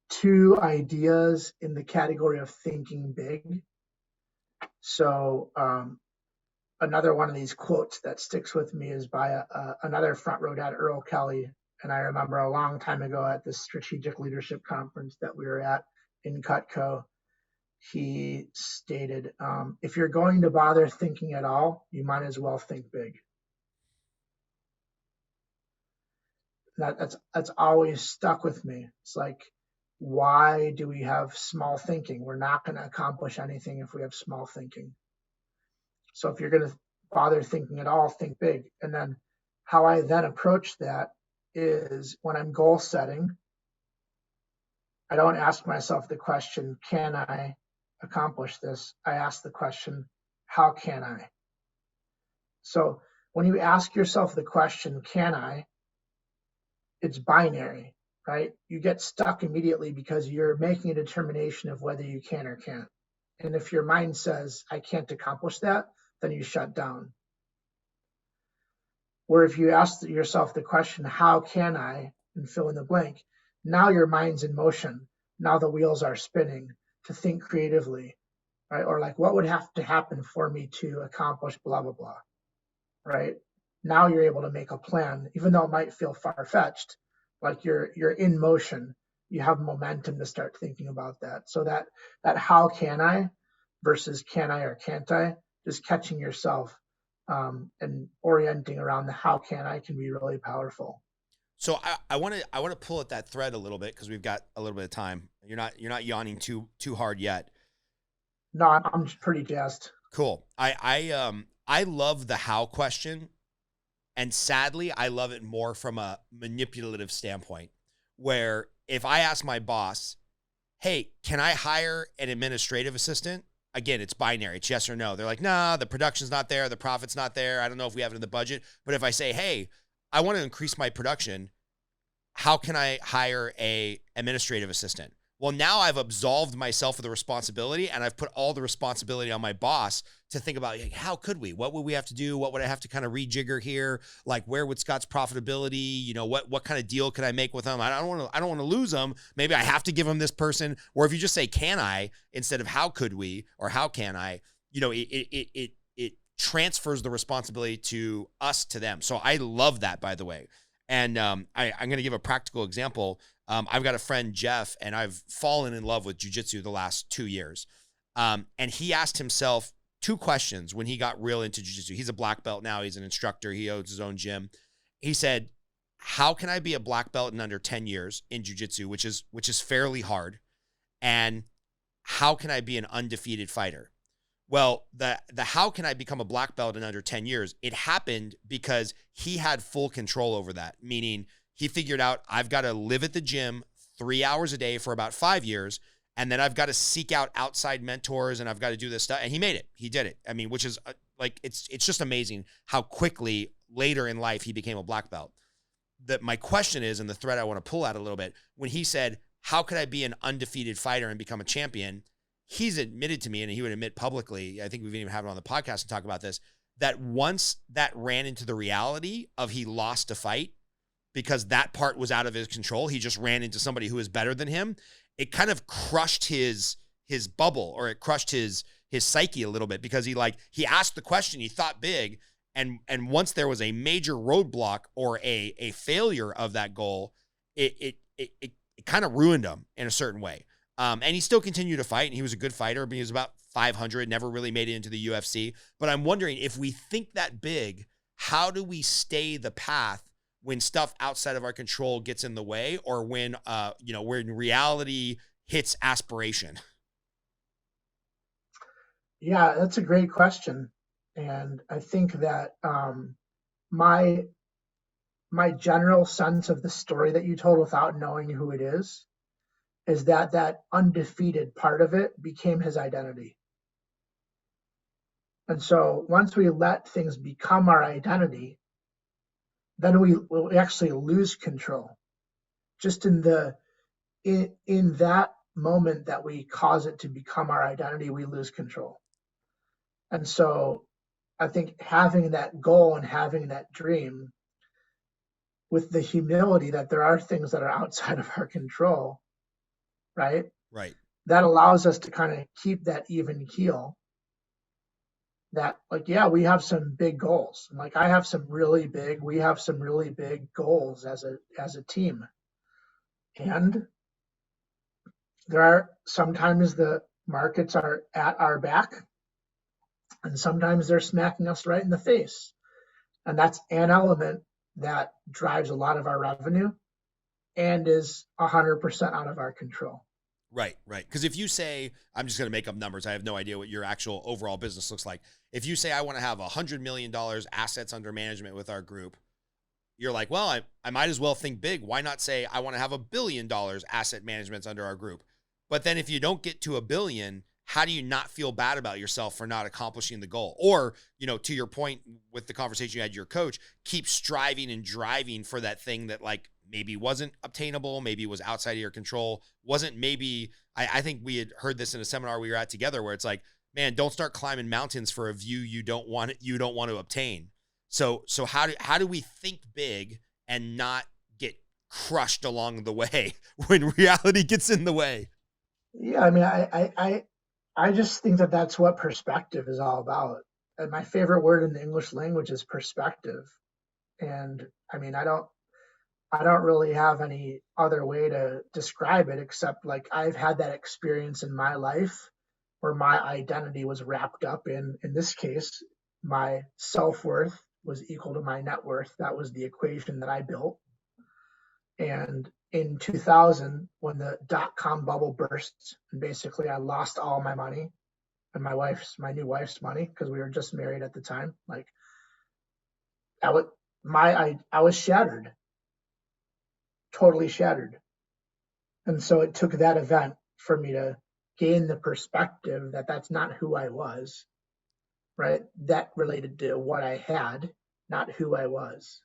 2 ideas in the category of thinking big. So another one of these quotes that sticks with me is by another front row dad, Earl Kelly. And I remember a long time ago at this strategic leadership conference that we were at in Cutco, he stated, if you're going to bother thinking at all, you might as well think big. That's always stuck with me. It's like, why do we have small thinking? We're not going to accomplish anything if we have small thinking. So if you're going to bother thinking at all, think big. And then how I then approach that is when I'm goal setting, I don't ask myself the question, can I accomplish this? I ask the question, how can I? So when you ask yourself the question, can I, it's binary, right? You get stuck immediately because you're making a determination of whether you can or can't. And if your mind says, I can't accomplish that, then you shut down. Where if you ask yourself the question, how can I, and fill in the blank, now your mind's in motion. Now the wheels are spinning to think creatively, right? Or like, what would have to happen for me to accomplish blah, blah, blah, right? Now you're able to make a plan, even though it might feel far-fetched, like you're in motion. You have momentum to start thinking about that. So that how can I versus can I or can't I, just catching yourself and orienting around the how can I can be really powerful. So I want to pull at that thread a little bit because we've got a little bit of time. You're not yawning too hard yet. No, I'm just pretty jazzed. Cool. I love the how question. And sadly, I love it more from a manipulative standpoint, where if I ask my boss, hey, can I hire an administrative assistant? Again, it's binary. It's yes or no. They're like, nah, the production's not there. The profit's not there. I don't know if we have it in the budget. But if I say, hey, I want to increase my production, how can I hire a administrative assistant? Well, now I've absolved myself of the responsibility, and I've put all the responsibility on my boss to think about, like, how could we? What would we have to do? What would I have to kind of rejigger here? Like, where would Scott's profitability? You know, what kind of deal could I make with him? I don't want to lose him. Maybe I have to give him this person. Or if you just say, can I, instead of how could we or how can I, you know, it transfers the responsibility to us to them. So I love that, by the way. And I'm going to give a practical example. I've got a friend, Jeff, and I've fallen in love with jiu-jitsu the last 2 years. And he asked himself 2 questions when he got real into jiu-jitsu. He's a black belt now. He's an instructor. He owns his own gym. He said, how can I be a black belt in under 10 years in jiu-jitsu, which is fairly hard? And how can I be an undefeated fighter? Well, the how can I become a black belt in under 10 years? It happened because he had full control over that, meaning he figured out I've got to live at the gym 3 hours a day for about 5 years, and then I've got to seek out outside mentors, and I've got to do this stuff. And he made it. He did it. I mean, which is like, it's just amazing how quickly later in life he became a black belt. My question is, and the thread I want to pull out a little bit, when he said, how could I be an undefeated fighter and become a champion? He's admitted to me, and he would admit publicly, I think we've even had him on the podcast and talk about this, that once that ran into the reality of he lost a fight because that part was out of his control, he just ran into somebody who was better than him, it kind of crushed his bubble, or it crushed his psyche a little bit, because he asked the question, he thought big, and once there was a major roadblock or a failure of that goal, it kind of ruined him in a certain way. And he still continued to fight, and he was a good fighter, but he was about 500, never really made it into the UFC. But I'm wondering, if we think that big, how do we stay the path when stuff outside of our control gets in the way, or when reality hits aspiration? Yeah, that's a great question. And I think that my general sense of the story that you told without knowing who it is that that undefeated part of it became his identity. And so once we let things become our identity, then we will actually lose control. Just in that moment that we cause it to become our identity, we lose control. And so I think having that goal and having that dream with the humility that there are things that are outside of our control, right? Right. That allows us to kind of keep that even keel. That, like, yeah, we have some big goals. Like, we have some really big goals as a team. And there are sometimes the markets are at our back, and sometimes they're smacking us right in the face. And that's an element that drives a lot of our revenue and is 100% out of our control. Right. Because if you say, I'm just going to make up numbers, I have no idea what your actual overall business looks like. If you say, I want to have $100 million assets under management with our group, you're like, well, I might as well think big. Why not say, I want to have $1 billion asset managements under our group? But then if you don't get to $1 billion, how do you not feel bad about yourself for not accomplishing the goal? Or, to your point with the conversation you had with your coach, keep striving and driving for that thing that, like, maybe wasn't obtainable, maybe was outside of your control, wasn't maybe, I think we had heard this in a seminar we were at together where it's like, man, don't start climbing mountains for a view you don't want to obtain. So how do we think big and not get crushed along the way when reality gets in the way? Yeah, I mean, I just think that that's what perspective is all about. And my favorite word in the English language is perspective. And I mean, I don't really have any other way to describe it except, like, I've had that experience in my life where my identity was wrapped up in this case, my self-worth was equal to my net worth. That was the equation that I built. And in 2000, when the dot-com bubble burst, and basically I lost all my money and my new wife's money, because we were just married at the time, like, I was shattered. Totally shattered. And so it took that event for me to gain the perspective that that's not who I was, right? That related to what I had, not who I was.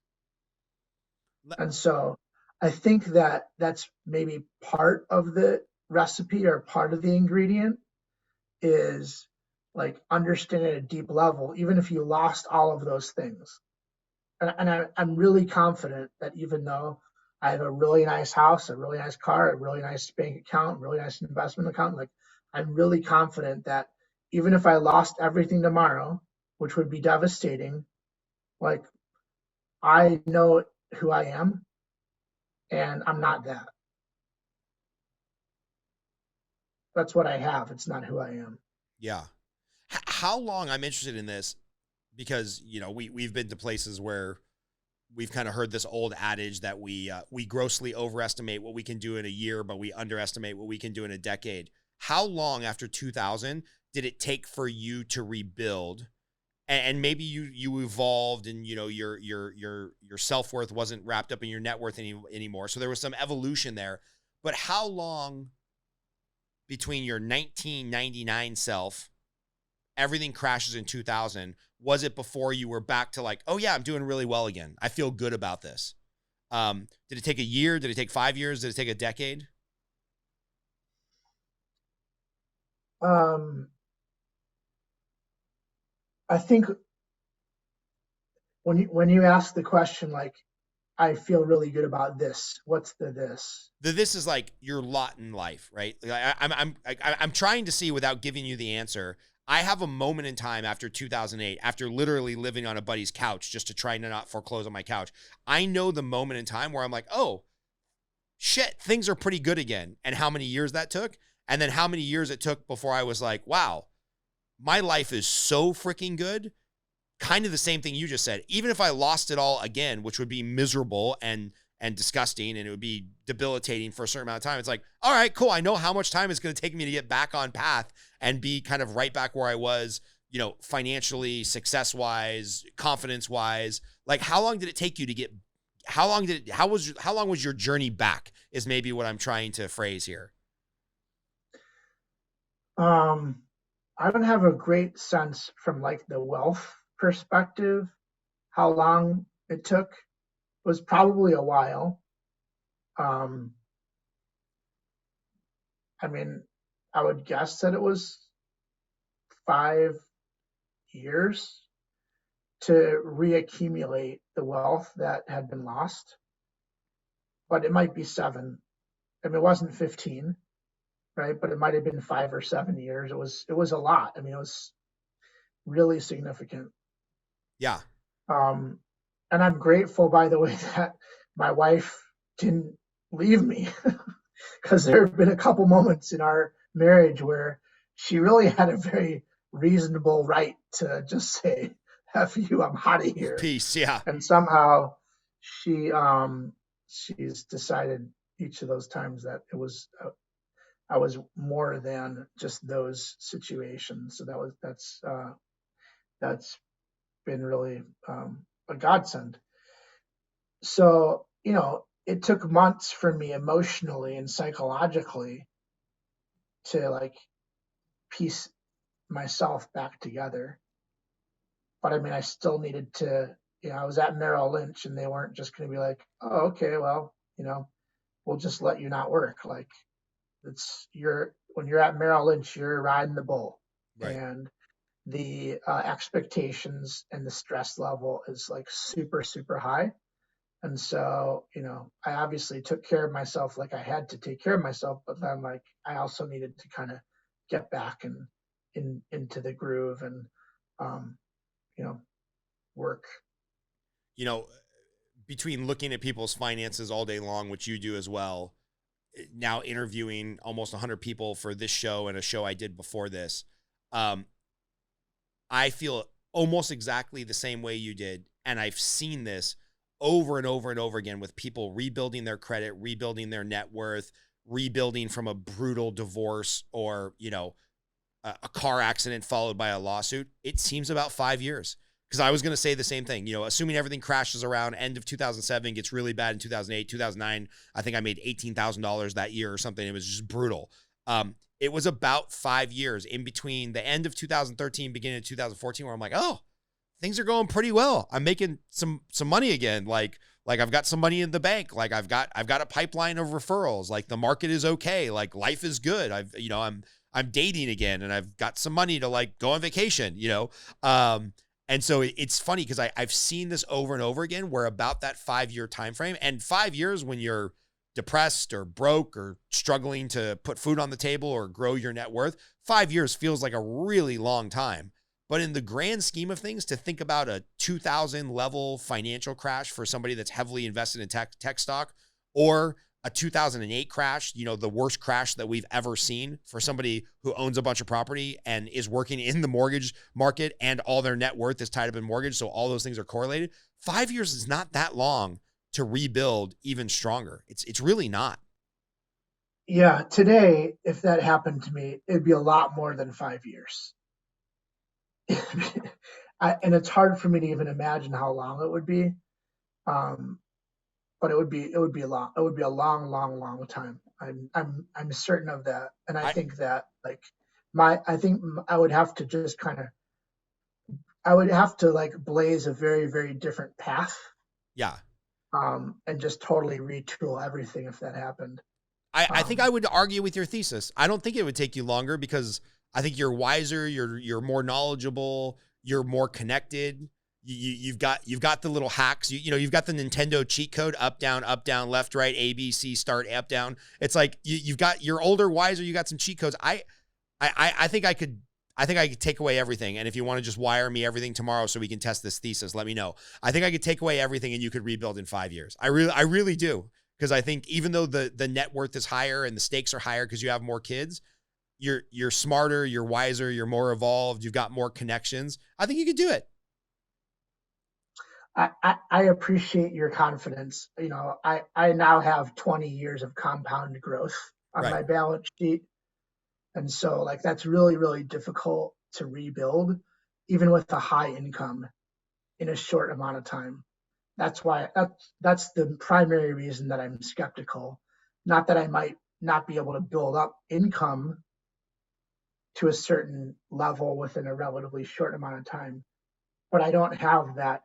And so I think that that's maybe part of the recipe or part of the ingredient is, like, understanding at a deep level, even if you lost all of those things. And I'm really confident that even though I have a really nice house, a really nice car, a really nice bank account, a really nice investment account, like, I'm really confident that even if I lost everything tomorrow, which would be devastating, like, I know who I am, and I'm not that. That's what I have. It's not who I am. Yeah. How long, I'm interested in this because, we've been to places where we've kind of heard this old adage that we grossly overestimate what we can do in a year, but we underestimate what we can do in a decade. How long after 2000 did it take for you to rebuild? And maybe you evolved, and your self-worth wasn't wrapped up in your net worth anymore. So there was some evolution there. But how long between your 1999 self, everything crashes in 2000, was it before you were back to, like, oh yeah, I'm doing really well again, I feel good about this? Did it take a year? Did it take 5 years? Did it take a decade? I think when you ask the question, like, I feel really good about this, what's the this? This is like your lot in life, right? Like, I'm trying to see, without giving you the answer, I have a moment in time after 2008, after literally living on a buddy's couch just to try to not foreclose on my couch. I know the moment in time where I'm like, oh, shit, things are pretty good again. And how many years that took. And then how many years it took before I was like, wow, my life is so freaking good. Kind of the same thing you just said. Even if I lost it all again, which would be miserable and disgusting, and it would be debilitating for a certain amount of time, it's like, all right, cool. I know how much time it's going to take me to get back on path and be kind of right back where I was, financially, success wise, confidence wise? Like, how long did it take you to get, how long was your journey back is maybe what I'm trying to phrase here. I don't have a great sense from like the wealth perspective how long it took. It was probably a while. Um, I mean, I would guess that it was 5 years to reaccumulate the wealth that had been lost, but it might be 7. I mean, it wasn't 15, right? But it might have been 5 or 7 years. It was a lot. I mean, it was really significant. Yeah. And I'm grateful, by the way, that my wife didn't leave me because there have been a couple moments in our marriage where she really had a very reasonable right to just say, F you, I'm out of here. Peace. Yeah. And somehow she's decided each of those times that it was I was more than just those situations. So that's been really a godsend. So, it took months for me emotionally and psychologically to like piece myself back together. But I mean, I still needed to, I was at Merrill Lynch and they weren't just going to be like, oh, okay, well, we'll just let you not work. Like when you're at Merrill Lynch, you're riding the bull. Right. And the expectations and the stress level is like super, super high. And so, I obviously took care of myself like I had to take care of myself, but then like I also needed to kind of get back into the groove and, work. Between looking at people's finances all day long, which you do as well, now interviewing almost 100 people for this show and a show I did before this, I feel almost exactly the same way you did. And I've seen this over and over and over again with people rebuilding their credit, rebuilding their net worth, rebuilding from a brutal divorce or, a car accident followed by a lawsuit. It seems about 5 years. Because I was going to say the same thing, assuming everything crashes around end of 2007, gets really bad in 2008, 2009. I think I made $18,000 that year or something. It was just brutal. It was about 5 years in between the end of 2013, beginning of 2014, where I'm like, oh, things are going pretty well. I'm making some money again. Like I've got some money in the bank. Like I've got a pipeline of referrals. Like the market is okay. Like life is good. I'm dating again and I've got some money to like go on vacation, And so it's funny because I've seen this over and over again. We're about that 5-year time frame, and 5 years when you're depressed or broke or struggling to put food on the table or grow your net worth, 5 years feels like a really long time. But in the grand scheme of things, to think about a 2000 level financial crash for somebody that's heavily invested in tech stock, or a 2008 crash, the worst crash that we've ever seen for somebody who owns a bunch of property and is working in the mortgage market and all their net worth is tied up in mortgage. So all those things are correlated. 5 years is not that long to rebuild even stronger. It's really not. Yeah. Today, if that happened to me, it'd be a lot more than 5 years. And it's hard for me to even imagine how long it would be. But it would be a long, long time. I'm certain of that. And I think that like I think I would have to just I would have to like blaze a very, very different path. Yeah. And just totally retool everything if that happened. I think I would argue with your thesis. I don't think it would take you longer because I think you're wiser, you're more knowledgeable, you're more connected. You've got the little hacks. You've got the Nintendo cheat code: up, down, left, right, A, B, C, start, up, down. It's like you're older, wiser. You got some cheat codes. I think I could take away everything. And if you want to just wire me everything tomorrow so we can test this thesis, let me know. I think I could take away everything and you could rebuild in 5 years. I really do. Because I think even though the net worth is higher and the stakes are higher because you have more kids, you're smarter, you're wiser, you're more evolved, you've got more connections. I think you could do it. I appreciate your confidence. I now have 20 years of compound growth on my balance sheet. And so like, that's really, really difficult to rebuild. even with a high income in a short amount of time. That's the primary reason that I'm skeptical. Not that I might not be able to build up income to a certain level within a relatively short amount of time, but I don't have that.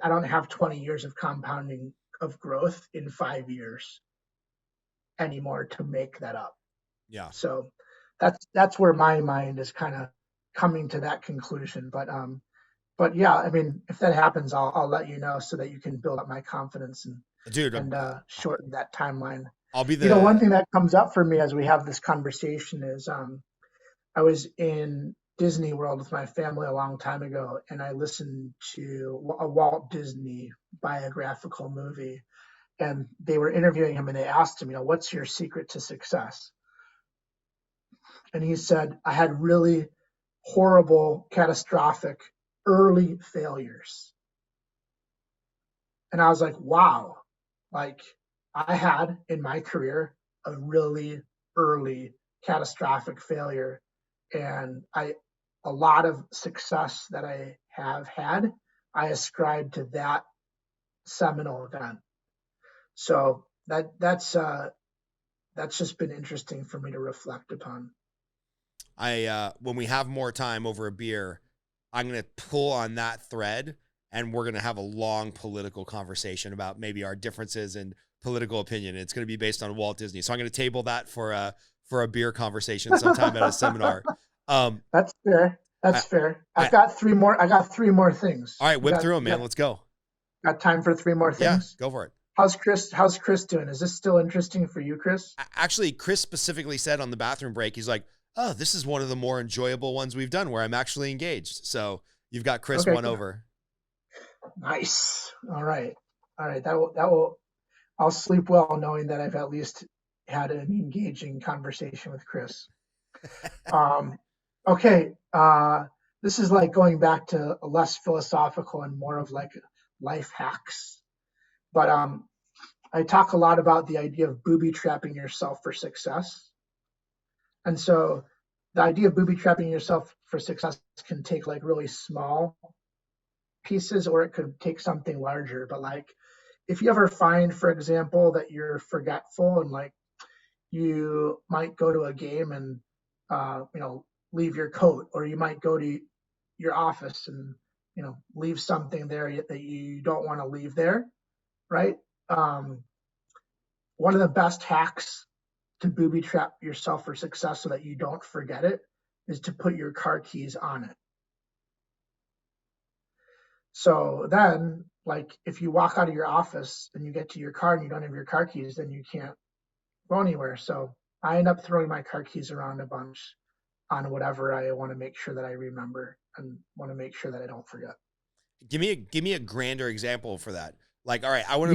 I don't have 20 years of compounding of growth in 5 years anymore to make that up. Yeah. So that's where my mind is kind of coming to that conclusion. But yeah, I mean, if that happens, I'll let you know so that you can build up my confidence Dude, and shorten that timeline. I'll be You know, one the thing that comes up for me as we have this conversation is I was in Disney World with my family a long time ago, and I listened to a Walt Disney biographical movie, and they were interviewing him, and they asked him, you know, what's your secret to success? And he said, I had really horrible, catastrophic early failures. And I was like, wow, like I had in my career a really early catastrophic failure. And a lot of success that I have had, I ascribe to that seminal event. So that's just been interesting for me to reflect upon. when we have more time over a beer, I'm gonna pull on that thread, and we're gonna have a long political conversation about maybe our differences in political opinion. It's gonna be based on Walt Disney, so I'm gonna table that for a beer conversation sometime at a seminar. That's fair. That's fair. I got three more things. All right, whip through them, man. Let's go. Got time for 3 more things? Yeah, go for it. How's Chris doing? Is this still interesting for you, Chris? Actually, Chris specifically said on the bathroom break, he's like, oh, this is one of the more enjoyable ones we've done where I'm actually engaged. So you've got Chris won over. Nice. All right. That will. I'll sleep well knowing that I've at least had an engaging conversation with Chris. Okay. This is like going back to a less philosophical and more of like life hacks. But I talk a lot about the idea of booby trapping yourself for success. And so the idea of booby trapping yourself for success can take like really small pieces, or it could take something larger. But like if you ever find, for example, that you're forgetful and like you might go to a game and leave your coat, or you might go to your office and leave something there that you don't want to leave there, right? One of the best hacks to booby trap yourself for success so that you don't forget it is to put your car keys on it. So then, like, if you walk out of your office and you get to your car and you don't have your car keys, then you can't go anywhere. So I end up throwing my car keys around a bunch on whatever I want to make sure that I remember and want to make sure that I don't forget. Give me a grander example for that. Like, all right, I want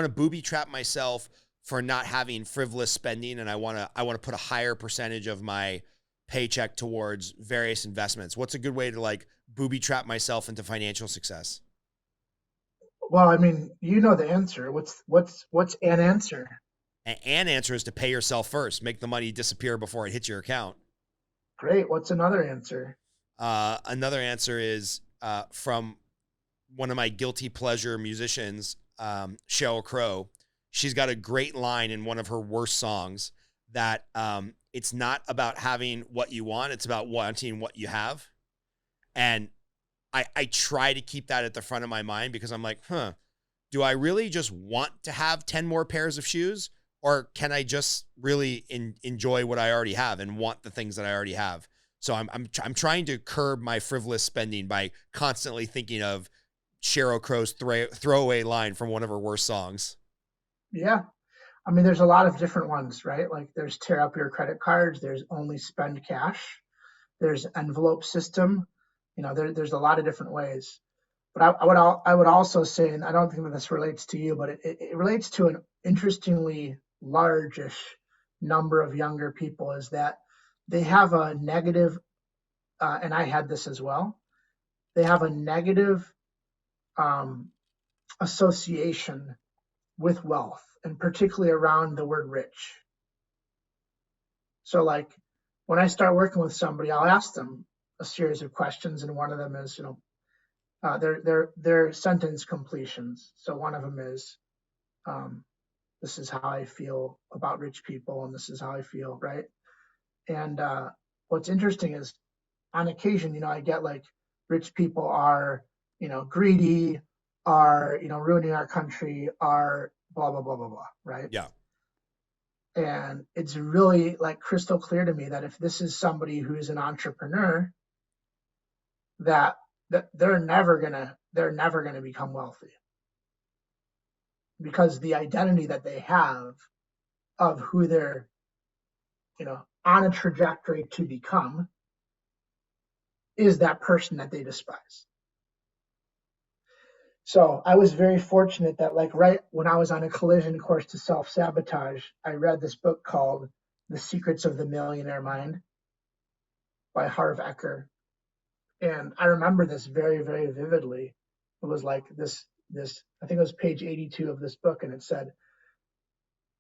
to booby trap myself for not having frivolous spending, and I want to put a higher percentage of my paycheck towards various investments. What's a good way to like booby trap myself into financial success? Well, I mean, you know the answer. What's an answer? An answer is to pay yourself first. Make the money disappear before it hits your account. Great. What's another answer? Another answer is from one of my guilty pleasure musicians, Sheryl Crow. She's got a great line in one of her worst songs that it's not about having what you want, it's about wanting what you have. And I try to keep that at the front of my mind because I'm like, do I really just want to have 10 more pairs of shoes? Or can I just really enjoy what I already have and want the things that I already have? So I'm trying to curb my frivolous spending by constantly thinking of Sheryl Crow's throwaway line from one of her worst songs. Yeah. I mean, there's a lot of different ones, right? Like there's tear up your credit cards. There's only spend cash. There's envelope system. There's a lot of different ways. But I would also say, and I don't think that this relates to you, but it relates to an interestingly largish number of younger people, is that they have a negative, and I had this as well, they have a negative association with wealth, and particularly around the word rich. So like when I start working with somebody, I'll ask them, a series of questions, and one of them is, they're sentence completions. So one of them is, this is how I feel about rich people, and this is how I feel, right? And what's interesting is, on occasion, I get like, rich people are, greedy, are, ruining our country, are blah, blah, blah, blah, blah, right? Yeah. And it's really like crystal clear to me that if this is somebody who's an entrepreneur, that they're never gonna become wealthy, because the identity that they have of who they're, on a trajectory to become is that person that they despise. So I was very fortunate that, like, right when I was on a collision course to self-sabotage, I read this book called The Secrets of the Millionaire Mind by Harv Eker. And I remember this very, very vividly. It was like this, I think it was page 82 of this book, and it said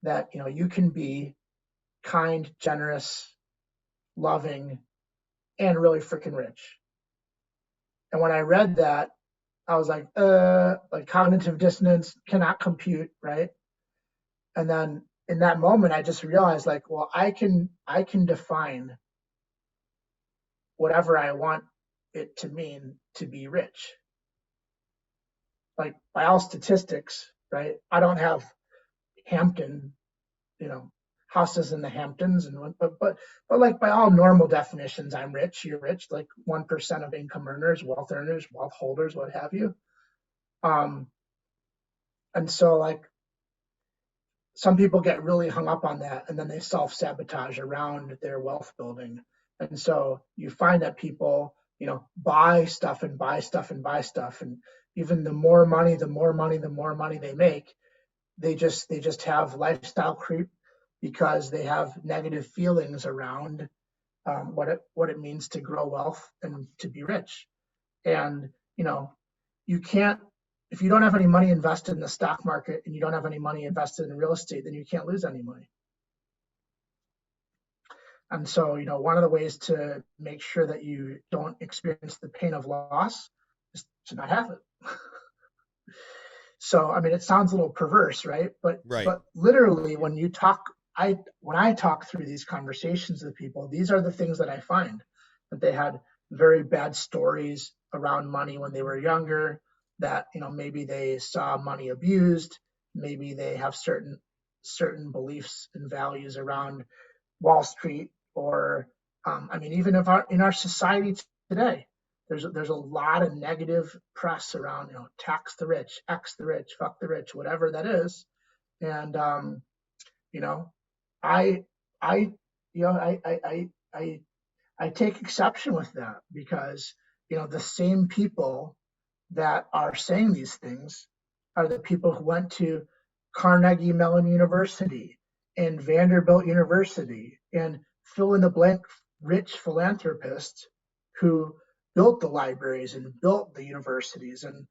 that, you can be kind, generous, loving, and really freaking rich. And when I read that, I was like cognitive dissonance, cannot compute, right? And then in that moment, I just realized, like, well, I can define whatever I want it to mean to be rich. Like, by all statistics, right? I don't have Hampton, houses in the Hamptons, but like, by all normal definitions, I'm rich. You're rich, like 1% of income earners, wealth holders, what have you. And so, like, some people get really hung up on that, and then they self-sabotage around their wealth building. And so you find that people, buy stuff and buy stuff and buy stuff, and even the more money they make, they just have lifestyle creep, because they have negative feelings around what it means to grow wealth and to be rich. And you can't, if you don't have any money invested in the stock market and you don't have any money invested in real estate, then you can't lose any money. And so, one of the ways to make sure that you don't experience the pain of loss is to not have it. So, I mean, it sounds a little perverse, right? But literally, when I talk through these conversations with people, these are the things that I find, that they had very bad stories around money when they were younger, that, maybe they saw money abused, maybe they have certain beliefs and values around Wall Street, or even in our society today, there's a lot of negative press around, tax the rich, X the rich, fuck the rich, whatever that is. And I take exception with that, because the same people that are saying these things are the people who went to Carnegie Mellon University and Vanderbilt University, and fill in the blank rich philanthropists who built the libraries and built the universities and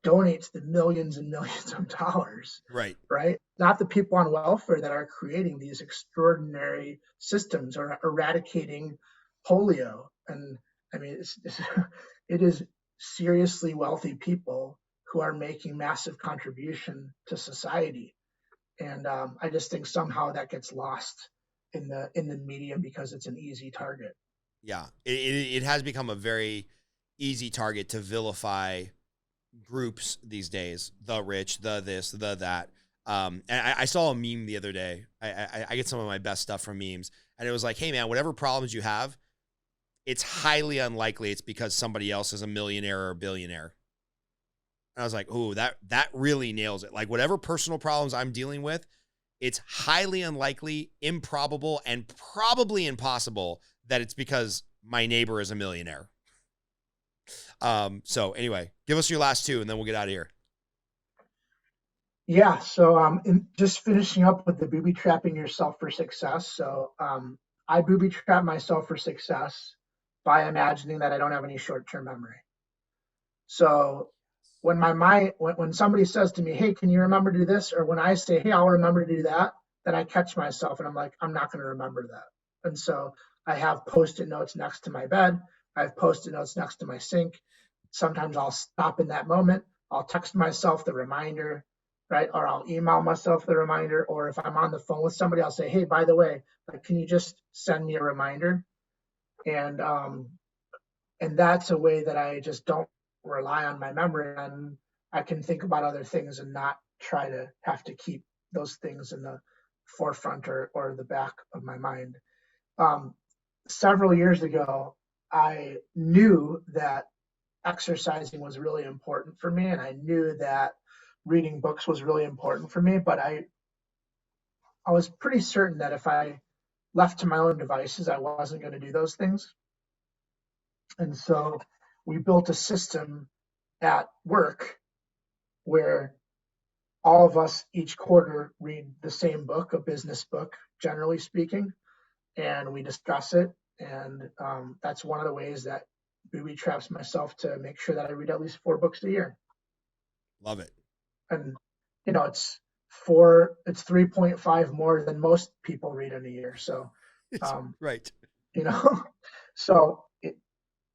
donates the millions and millions of dollars. Right. Not the people on welfare that are creating these extraordinary systems or eradicating polio. And I mean, it is seriously wealthy people who are making massive contribution to society. And I just think somehow that gets lost in the media because it's an easy target. Yeah, it has become a very easy target to vilify groups these days. The rich, the this, the that. And I saw a meme the other day. I get some of my best stuff from memes, and it was like, hey man, whatever problems you have, it's highly unlikely it's because somebody else is a millionaire or a billionaire. And I was like, ooh, that really nails it. Like, whatever personal problems I'm dealing with, it's highly unlikely, improbable, and probably impossible that it's because my neighbor is a millionaire. So anyway, give us your last two and then we'll get out of here. Yeah. So just finishing up with the booby trapping yourself for success. So I booby trap myself for success by imagining that I don't have any short-term memory. So when somebody says to me, hey, can you remember to do this? Or when I say, hey, I'll remember to do that, then I catch myself and I'm like, I'm not going to remember that. And so I have Post-it notes next to my bed I have Post-it notes next to my sink. Sometimes I'll stop in that moment. I'll text myself the reminder, right? Or I'll email myself the reminder. Or if I'm on the phone with somebody, I'll say, hey, by the way, like, can you just send me a reminder? And that's a way that I just don't rely on my memory, and I can think about other things and not try to have to keep those things in the forefront or the back of my mind. Several years ago, I knew that exercising was really important for me, and I knew that reading books was really important for me, but I was pretty certain that if I left to my own devices, I wasn't going to do those things. And so we built a system at work where all of us each quarter read the same book, a business book, generally speaking, and we discuss it. And that's one of the ways that Booby Traps myself to make sure that I read at least 4 books a year. Love it. And, it's 3.5 more than most people read in a year. So, Right. So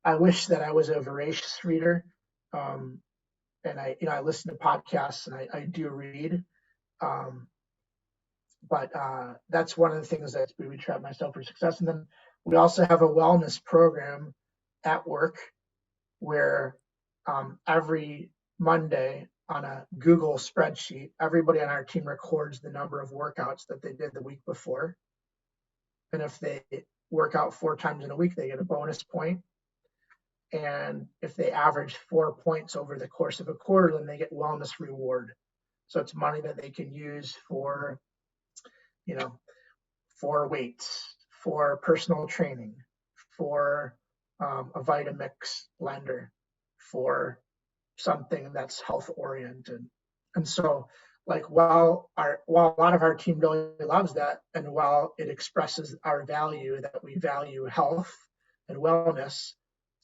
I wish that I was a voracious reader. And I listen to podcasts and I do read. But that's one of the things that's Booby Trap myself for success. And then we also have a wellness program at work where every Monday on a Google spreadsheet, everybody on our team records the number of workouts that they did the week before. And if they work out 4 times in a week, they get a bonus point. And if they average 4 points over the course of a quarter, then they get wellness reward. So it's money that they can use for, for weights, for personal training, for a Vitamix blender, for something that's health oriented. And so, like, while a lot of our team really loves that, and while it expresses our value that we value health and wellness,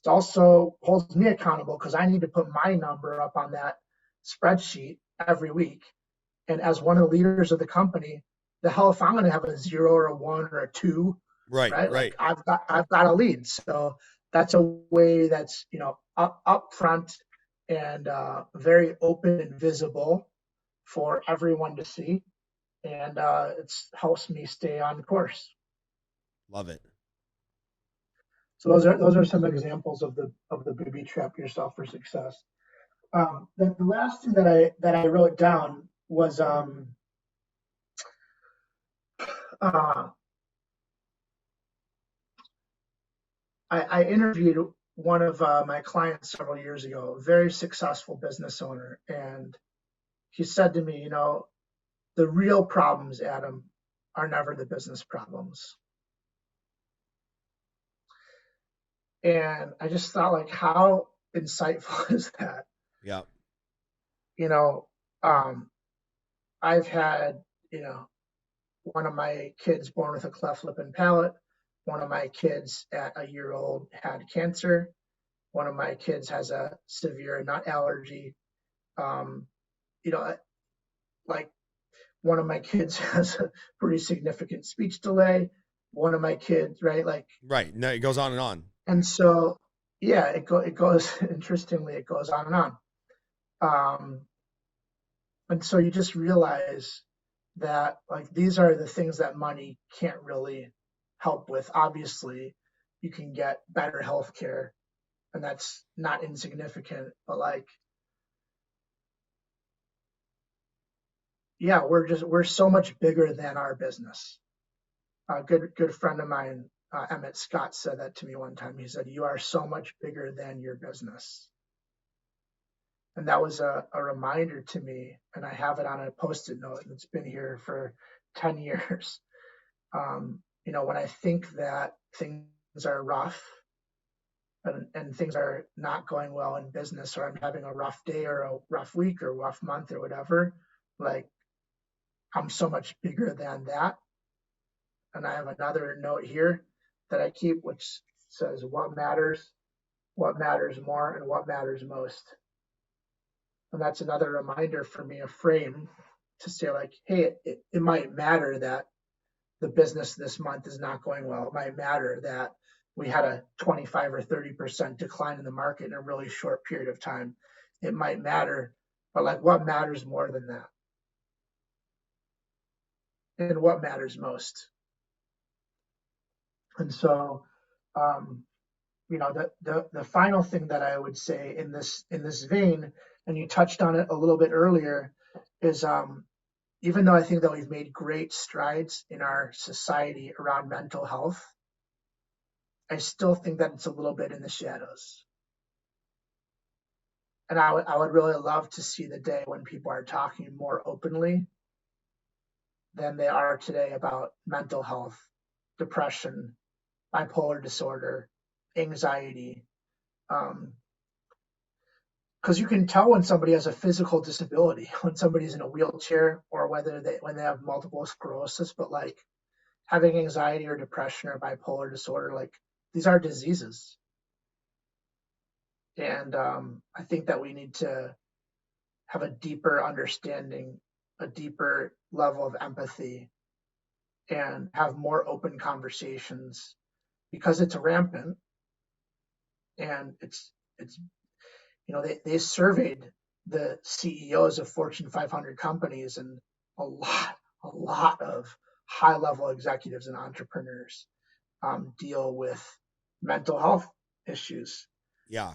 it also holds me accountable because I need to put my number up on that spreadsheet every week. And as one of the leaders of the company, the hell if I'm going to have a 0 or a 1 or a 2, right? Like, I've got a lead. So that's a way that's up front and very open and visible for everyone to see, and it helps me stay on course. Love it. So those are some examples of the Booby Trap yourself for success. The last thing that I wrote down was I interviewed one of my clients several years ago, a very successful business owner, and he said to me, the real problems, Adam, are never the business problems. And I just thought, like, how insightful is that? Yeah. I've had, one of my kids born with a cleft lip and palate. One of my kids at a year old had cancer. One of my kids has a severe nut allergy. Like, one of my kids has a pretty significant speech delay. One of my kids, right? Like, right. No, it goes on and on. And so, yeah, it goes, interestingly, it goes on and on. And so you just realize that, like, these are the things that money can't really help with. Obviously, you can get better healthcare, and that's not insignificant, but, like, yeah, we're so much bigger than our business. A good friend of mine, Emmett Scott, said that to me one time. He said, "You are so much bigger than your business." And that was a reminder to me, and I have it on a Post-it note, and it's been here for 10 years. When I think that things are rough and things are not going well in business, or I'm having a rough day or a rough week or rough month or whatever, like, I'm so much bigger than that. And I have another note here that I keep, which says what matters more, and what matters most. And that's another reminder for me, a frame to say, like, hey, it might matter that the business this month is not going well. It might matter that we had a 25 or 30% decline in the market in a really short period of time. It might matter, but like what matters more than that? And what matters most? And so, the final thing that I would say in this vein, and you touched on it a little bit earlier, is even though I think that we've made great strides in our society around mental health, I still think that it's a little bit in the shadows. And I would really love to see the day when people are talking more openly than they are today about mental health, depression, bipolar disorder, anxiety. Because you can tell when somebody has a physical disability, when somebody's in a wheelchair, or when they have multiple sclerosis. But like having anxiety or depression or bipolar disorder, like these are diseases. And I think that we need to have a deeper understanding, a deeper level of empathy, and have more open conversations, because it's rampant. And it's they surveyed the CEOs of Fortune 500 companies, and a lot of high level executives and entrepreneurs deal with mental health issues. Yeah.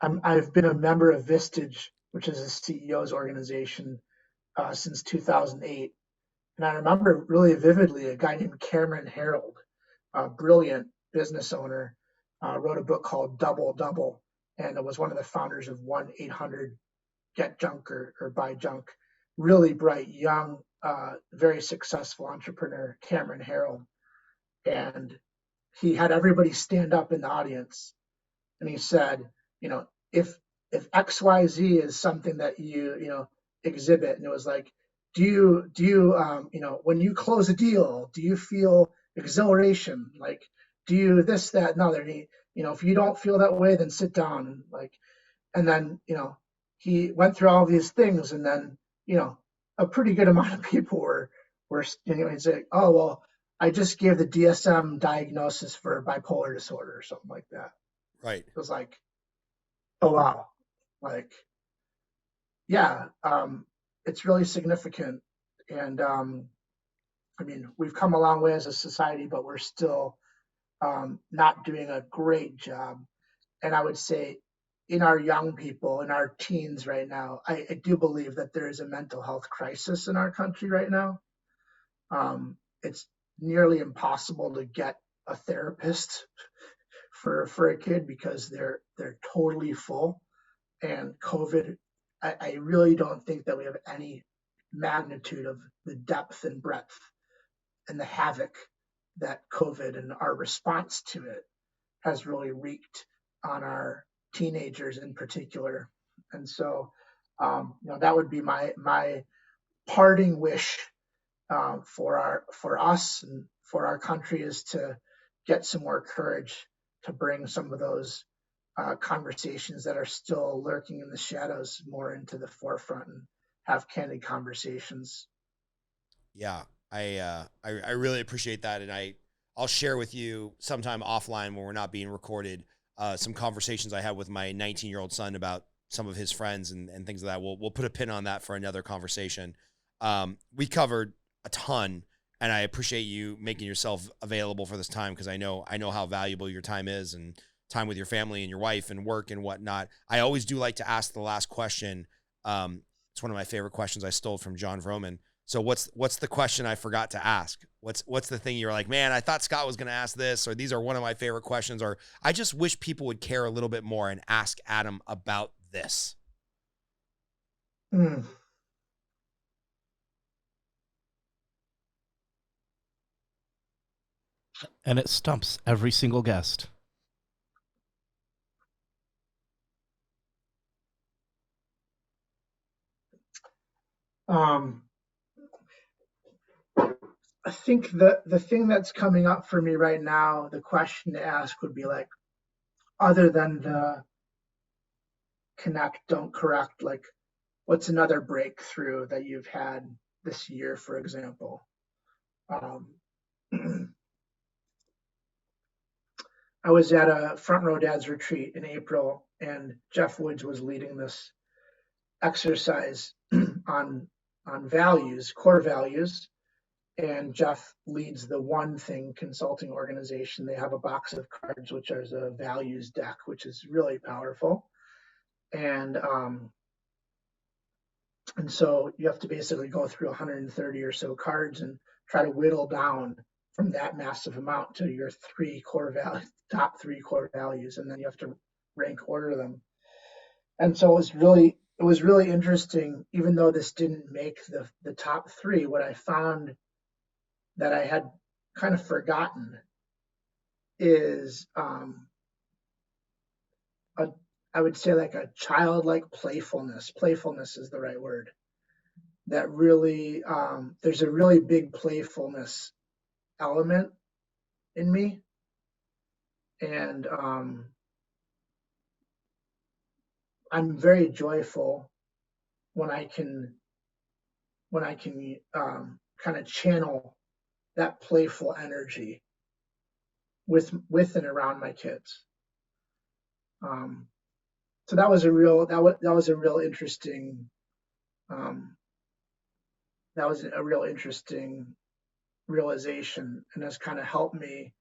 I've been a member of Vistage, which is a CEO's organization, since 2008. And I remember really vividly a guy named Cameron Herold, a brilliant business owner, wrote a book called Double Double, and it was one of the founders of 1-800-GET-JUNK or Buy Junk. Really bright, young, very successful entrepreneur, Cameron Herold. And he had everybody stand up in the audience, and he said, if XYZ is something that you exhibit, and it was like, do you when you close a deal, do you feel exhilaration? Like, do you this, that, and other? And if you don't feel that way, then sit down. And then he went through all these things, and then a pretty good amount of people were he's like, oh well, I just gave the DSM diagnosis for bipolar disorder or something like that. Right. It was like, oh wow, like yeah, it's really significant. And we've come a long way as a society, but we're still not doing a great job. And I would say in our young people, in our teens right now, I do believe that there is a mental health crisis in our country right now. It's nearly impossible to get a therapist for a kid because they're totally full. And COVID, I really don't think that we have any magnitude of the depth and breadth and the havoc that COVID and our response to it has really wreaked on our teenagers in particular. And so, that would be my parting wish for us and for our country, is to get some more courage to bring some of those conversations that are still lurking in the shadows more into the forefront, and have candid conversations. Yeah. I really appreciate that. And I'll share with you sometime offline when we're not being recorded, some conversations I had with my 19-year-old son about some of his friends and things like that. We'll put a pin on that for another conversation. We covered a ton, and I appreciate you making yourself available for this time, because I know how valuable your time is, and time with your family and your wife and work and whatnot. I always do like to ask the last question. It's one of my favorite questions I stole from John Vroman. So what's the question I forgot to ask? What's the thing you're like, man, I thought Scott was going to ask this, or these are one of my favorite questions, or I just wish people would care a little bit more and ask Adam about this? Mm. And it stumps every single guest. I think the thing that's coming up for me right now, the question to ask would be like, other than the connect, don't correct, like what's another breakthrough that you've had this year, for example? I was at a Front Row Dads retreat in April, and Jeff Woods was leading this exercise on values, core values. And Jeff leads the One Thing consulting organization. They have a box of cards, which is a values deck, which is really powerful. And so you have to basically go through 130 or so cards and try to whittle down from that massive amount to your top three core values, and then you have to rank order them. And so it was really interesting. Even though this didn't make the top three, what I found that I had kind of forgotten is I would say like a childlike playfulness. Playfulness is the right word. That really, there's a really big playfulness element in me, and I'm very joyful when I can kind of channel that playful energy with and around my kids. So that was a real interesting realization, and has kind of helped me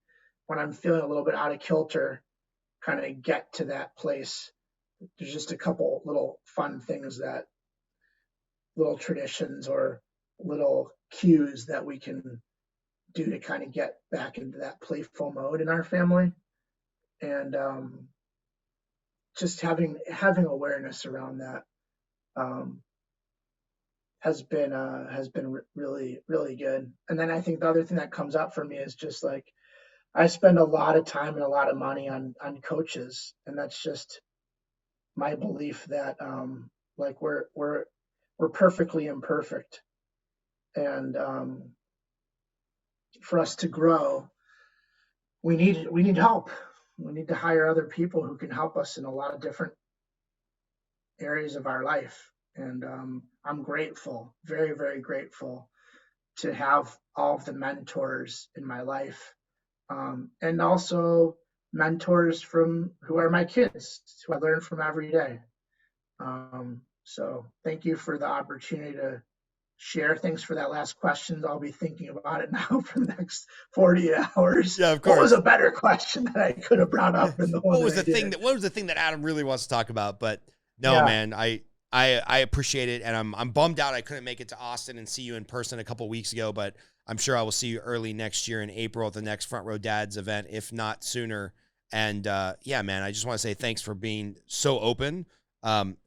when I'm feeling a little bit out of kilter, kind of get to that place. There's just a couple little fun things, that little traditions or little cues that we can do to kind of get back into that playful mode in our family. And just having awareness around that has been really, really good. And then I think the other thing that comes up for me is just like, I spend a lot of time and a lot of money on coaches, and that's just my belief that like we're perfectly imperfect, and for us to grow, we need help. We need to hire other people who can help us in a lot of different areas of our life. And I'm grateful, very, very grateful, to have all of the mentors in my life, and also mentors who are my kids, who I learn from every day. So thank you for the opportunity to share. Thanks for that last question. I'll be thinking about it now for the next 48 hours. Yeah, of course. What was a better question that I could have brought up than the one? What was the thing that Adam really wants to talk about? But no, yeah. Man, I appreciate it, and I'm bummed out I couldn't make it to Austin and see you in person a couple weeks ago, but I'm sure I will see you early next year in April at the next Front Row Dads event, if not sooner. And yeah, man, I just want to say thanks for being so open,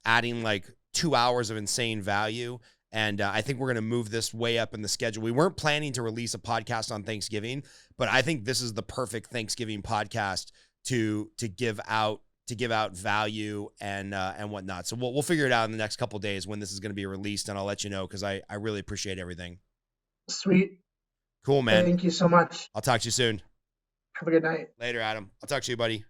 adding like 2 hours of insane value. And I think we're going to move this way up in the schedule. We weren't planning to release a podcast on Thanksgiving, but I think this is the perfect Thanksgiving podcast to give out value and whatnot. So we'll figure it out in the next couple of days when this is going to be released, and I'll let you know, because I really appreciate everything. Sweet. Cool, man. Thank you so much. I'll talk to you soon. Have a good night. Later, Adam. I'll talk to you, buddy.